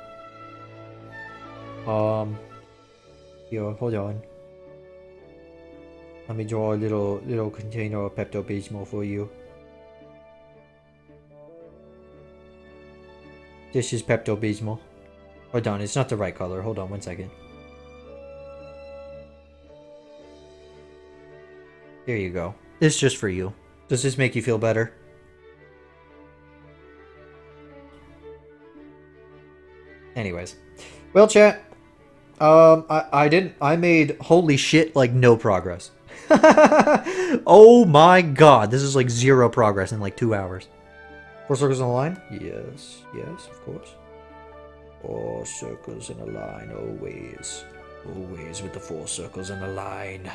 Yo, hold on. Let me draw a little container of Pepto-Bismol for you. This is Pepto-Bismol. Hold on, it's not the right color. Hold on one second. There you go. This is just for you. Does this make you feel better? Anyways. Well, chat. I made, holy shit, like no progress. Oh my god. This is like 0 progress in like 2 hours. 4 circles in a line? Yes, of course. 4 circles in a line, always. Always with the 4 circles in a line.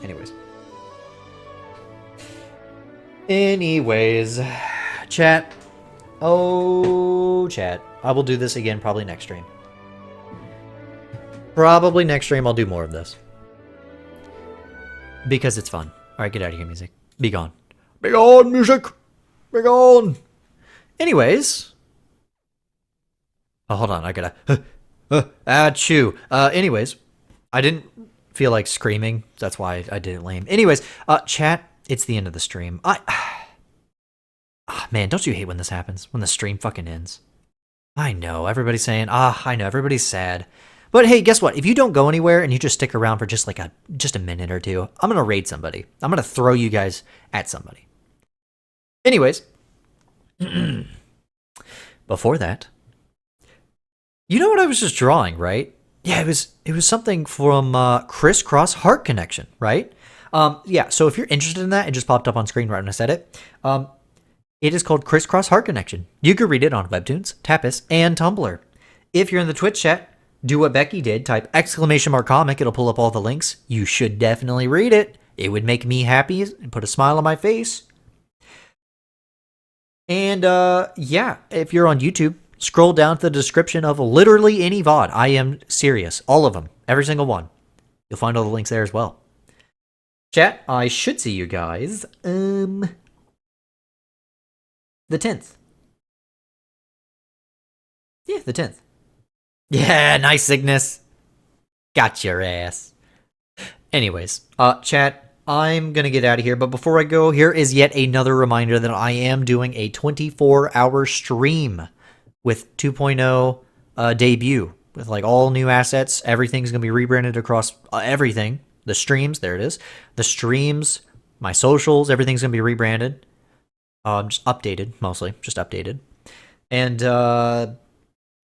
Anyways. Chat. Oh, chat. I will do this again probably next stream. Probably next stream I'll do more of this. Because it's fun. Alright, get out of here, music. Be gone. Be gone, music! Be gone! Anyways. Oh, hold on. I gotta... achoo. Anyways. I didn't feel like screaming. That's why I did it lame. Anyways. Chat. It's the end of the stream. Man, don't you hate when this happens? When the stream fucking ends. I know. Everybody's saying, I know. Everybody's sad. But hey, guess what? If you don't go anywhere and you just stick around for just like a minute or two, I'm going to raid somebody. I'm going to throw you guys at somebody. Anyways. Before that. You know what I was just drawing, right? Yeah, it was something from CRISS CROSS HEART CONNECTION, right? Yeah, so if you're interested in that, it just popped up on screen right when I said it. It is called CRISS CROSS HEART CONNECTION. You can read it on Webtoons, Tapas, and Tumblr. If you're in the Twitch chat, do what Becky did. Type _comic. It'll pull up all the links. You should definitely read it. It would make me happy and put a smile on my face. And yeah, if you're on YouTube, scroll down to the description of literally any VOD. I am serious. All of them. Every single one. You'll find all the links there as well. Chat, I should see you guys. The 10th. Yeah, the 10th. Yeah, nice, Cygnus. Got your ass. Anyways, chat, I'm gonna get out of here, but before I go, here is yet another reminder that I am doing a 24-hour stream with 2.0 debut, with like all new assets. Everything's gonna be rebranded across everything. The streams, there it is. The streams, my socials, everything's gonna be rebranded. Just updated, mostly. Just updated. And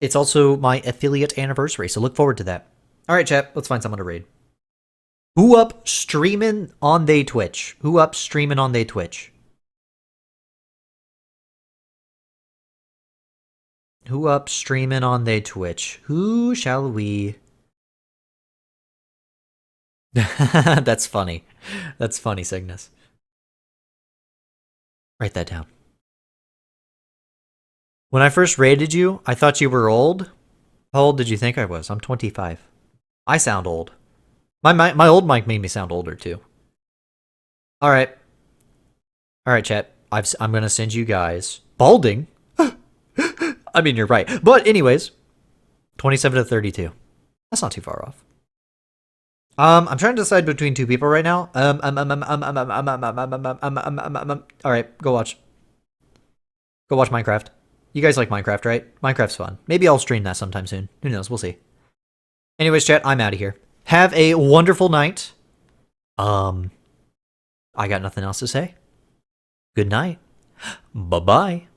it's also my affiliate anniversary, so look forward to that. Alright, chat, let's find someone to raid. Who up streaming on they Twitch? Who up streaming on they Twitch? Who up streaming on they Twitch? Who shall we? That's funny. That's funny, Cygnus. Write that down. When I first raided you, I thought you were old. How old did you think I was? I'm 25. I sound old. My old mic made me sound older too. All right. All right, chat. I'm going to send you guys balding. I mean, you're right. But anyways, 27 to 32. That's not too far off. I'm trying to decide between 2 people right now. All right, go watch. Go watch Minecraft. You guys like Minecraft, right? Minecraft's fun. Maybe I'll stream that sometime soon. Who knows? We'll see. Anyways, chat, I'm out of here. Have a wonderful night. I got nothing else to say. Good night. Bye-bye.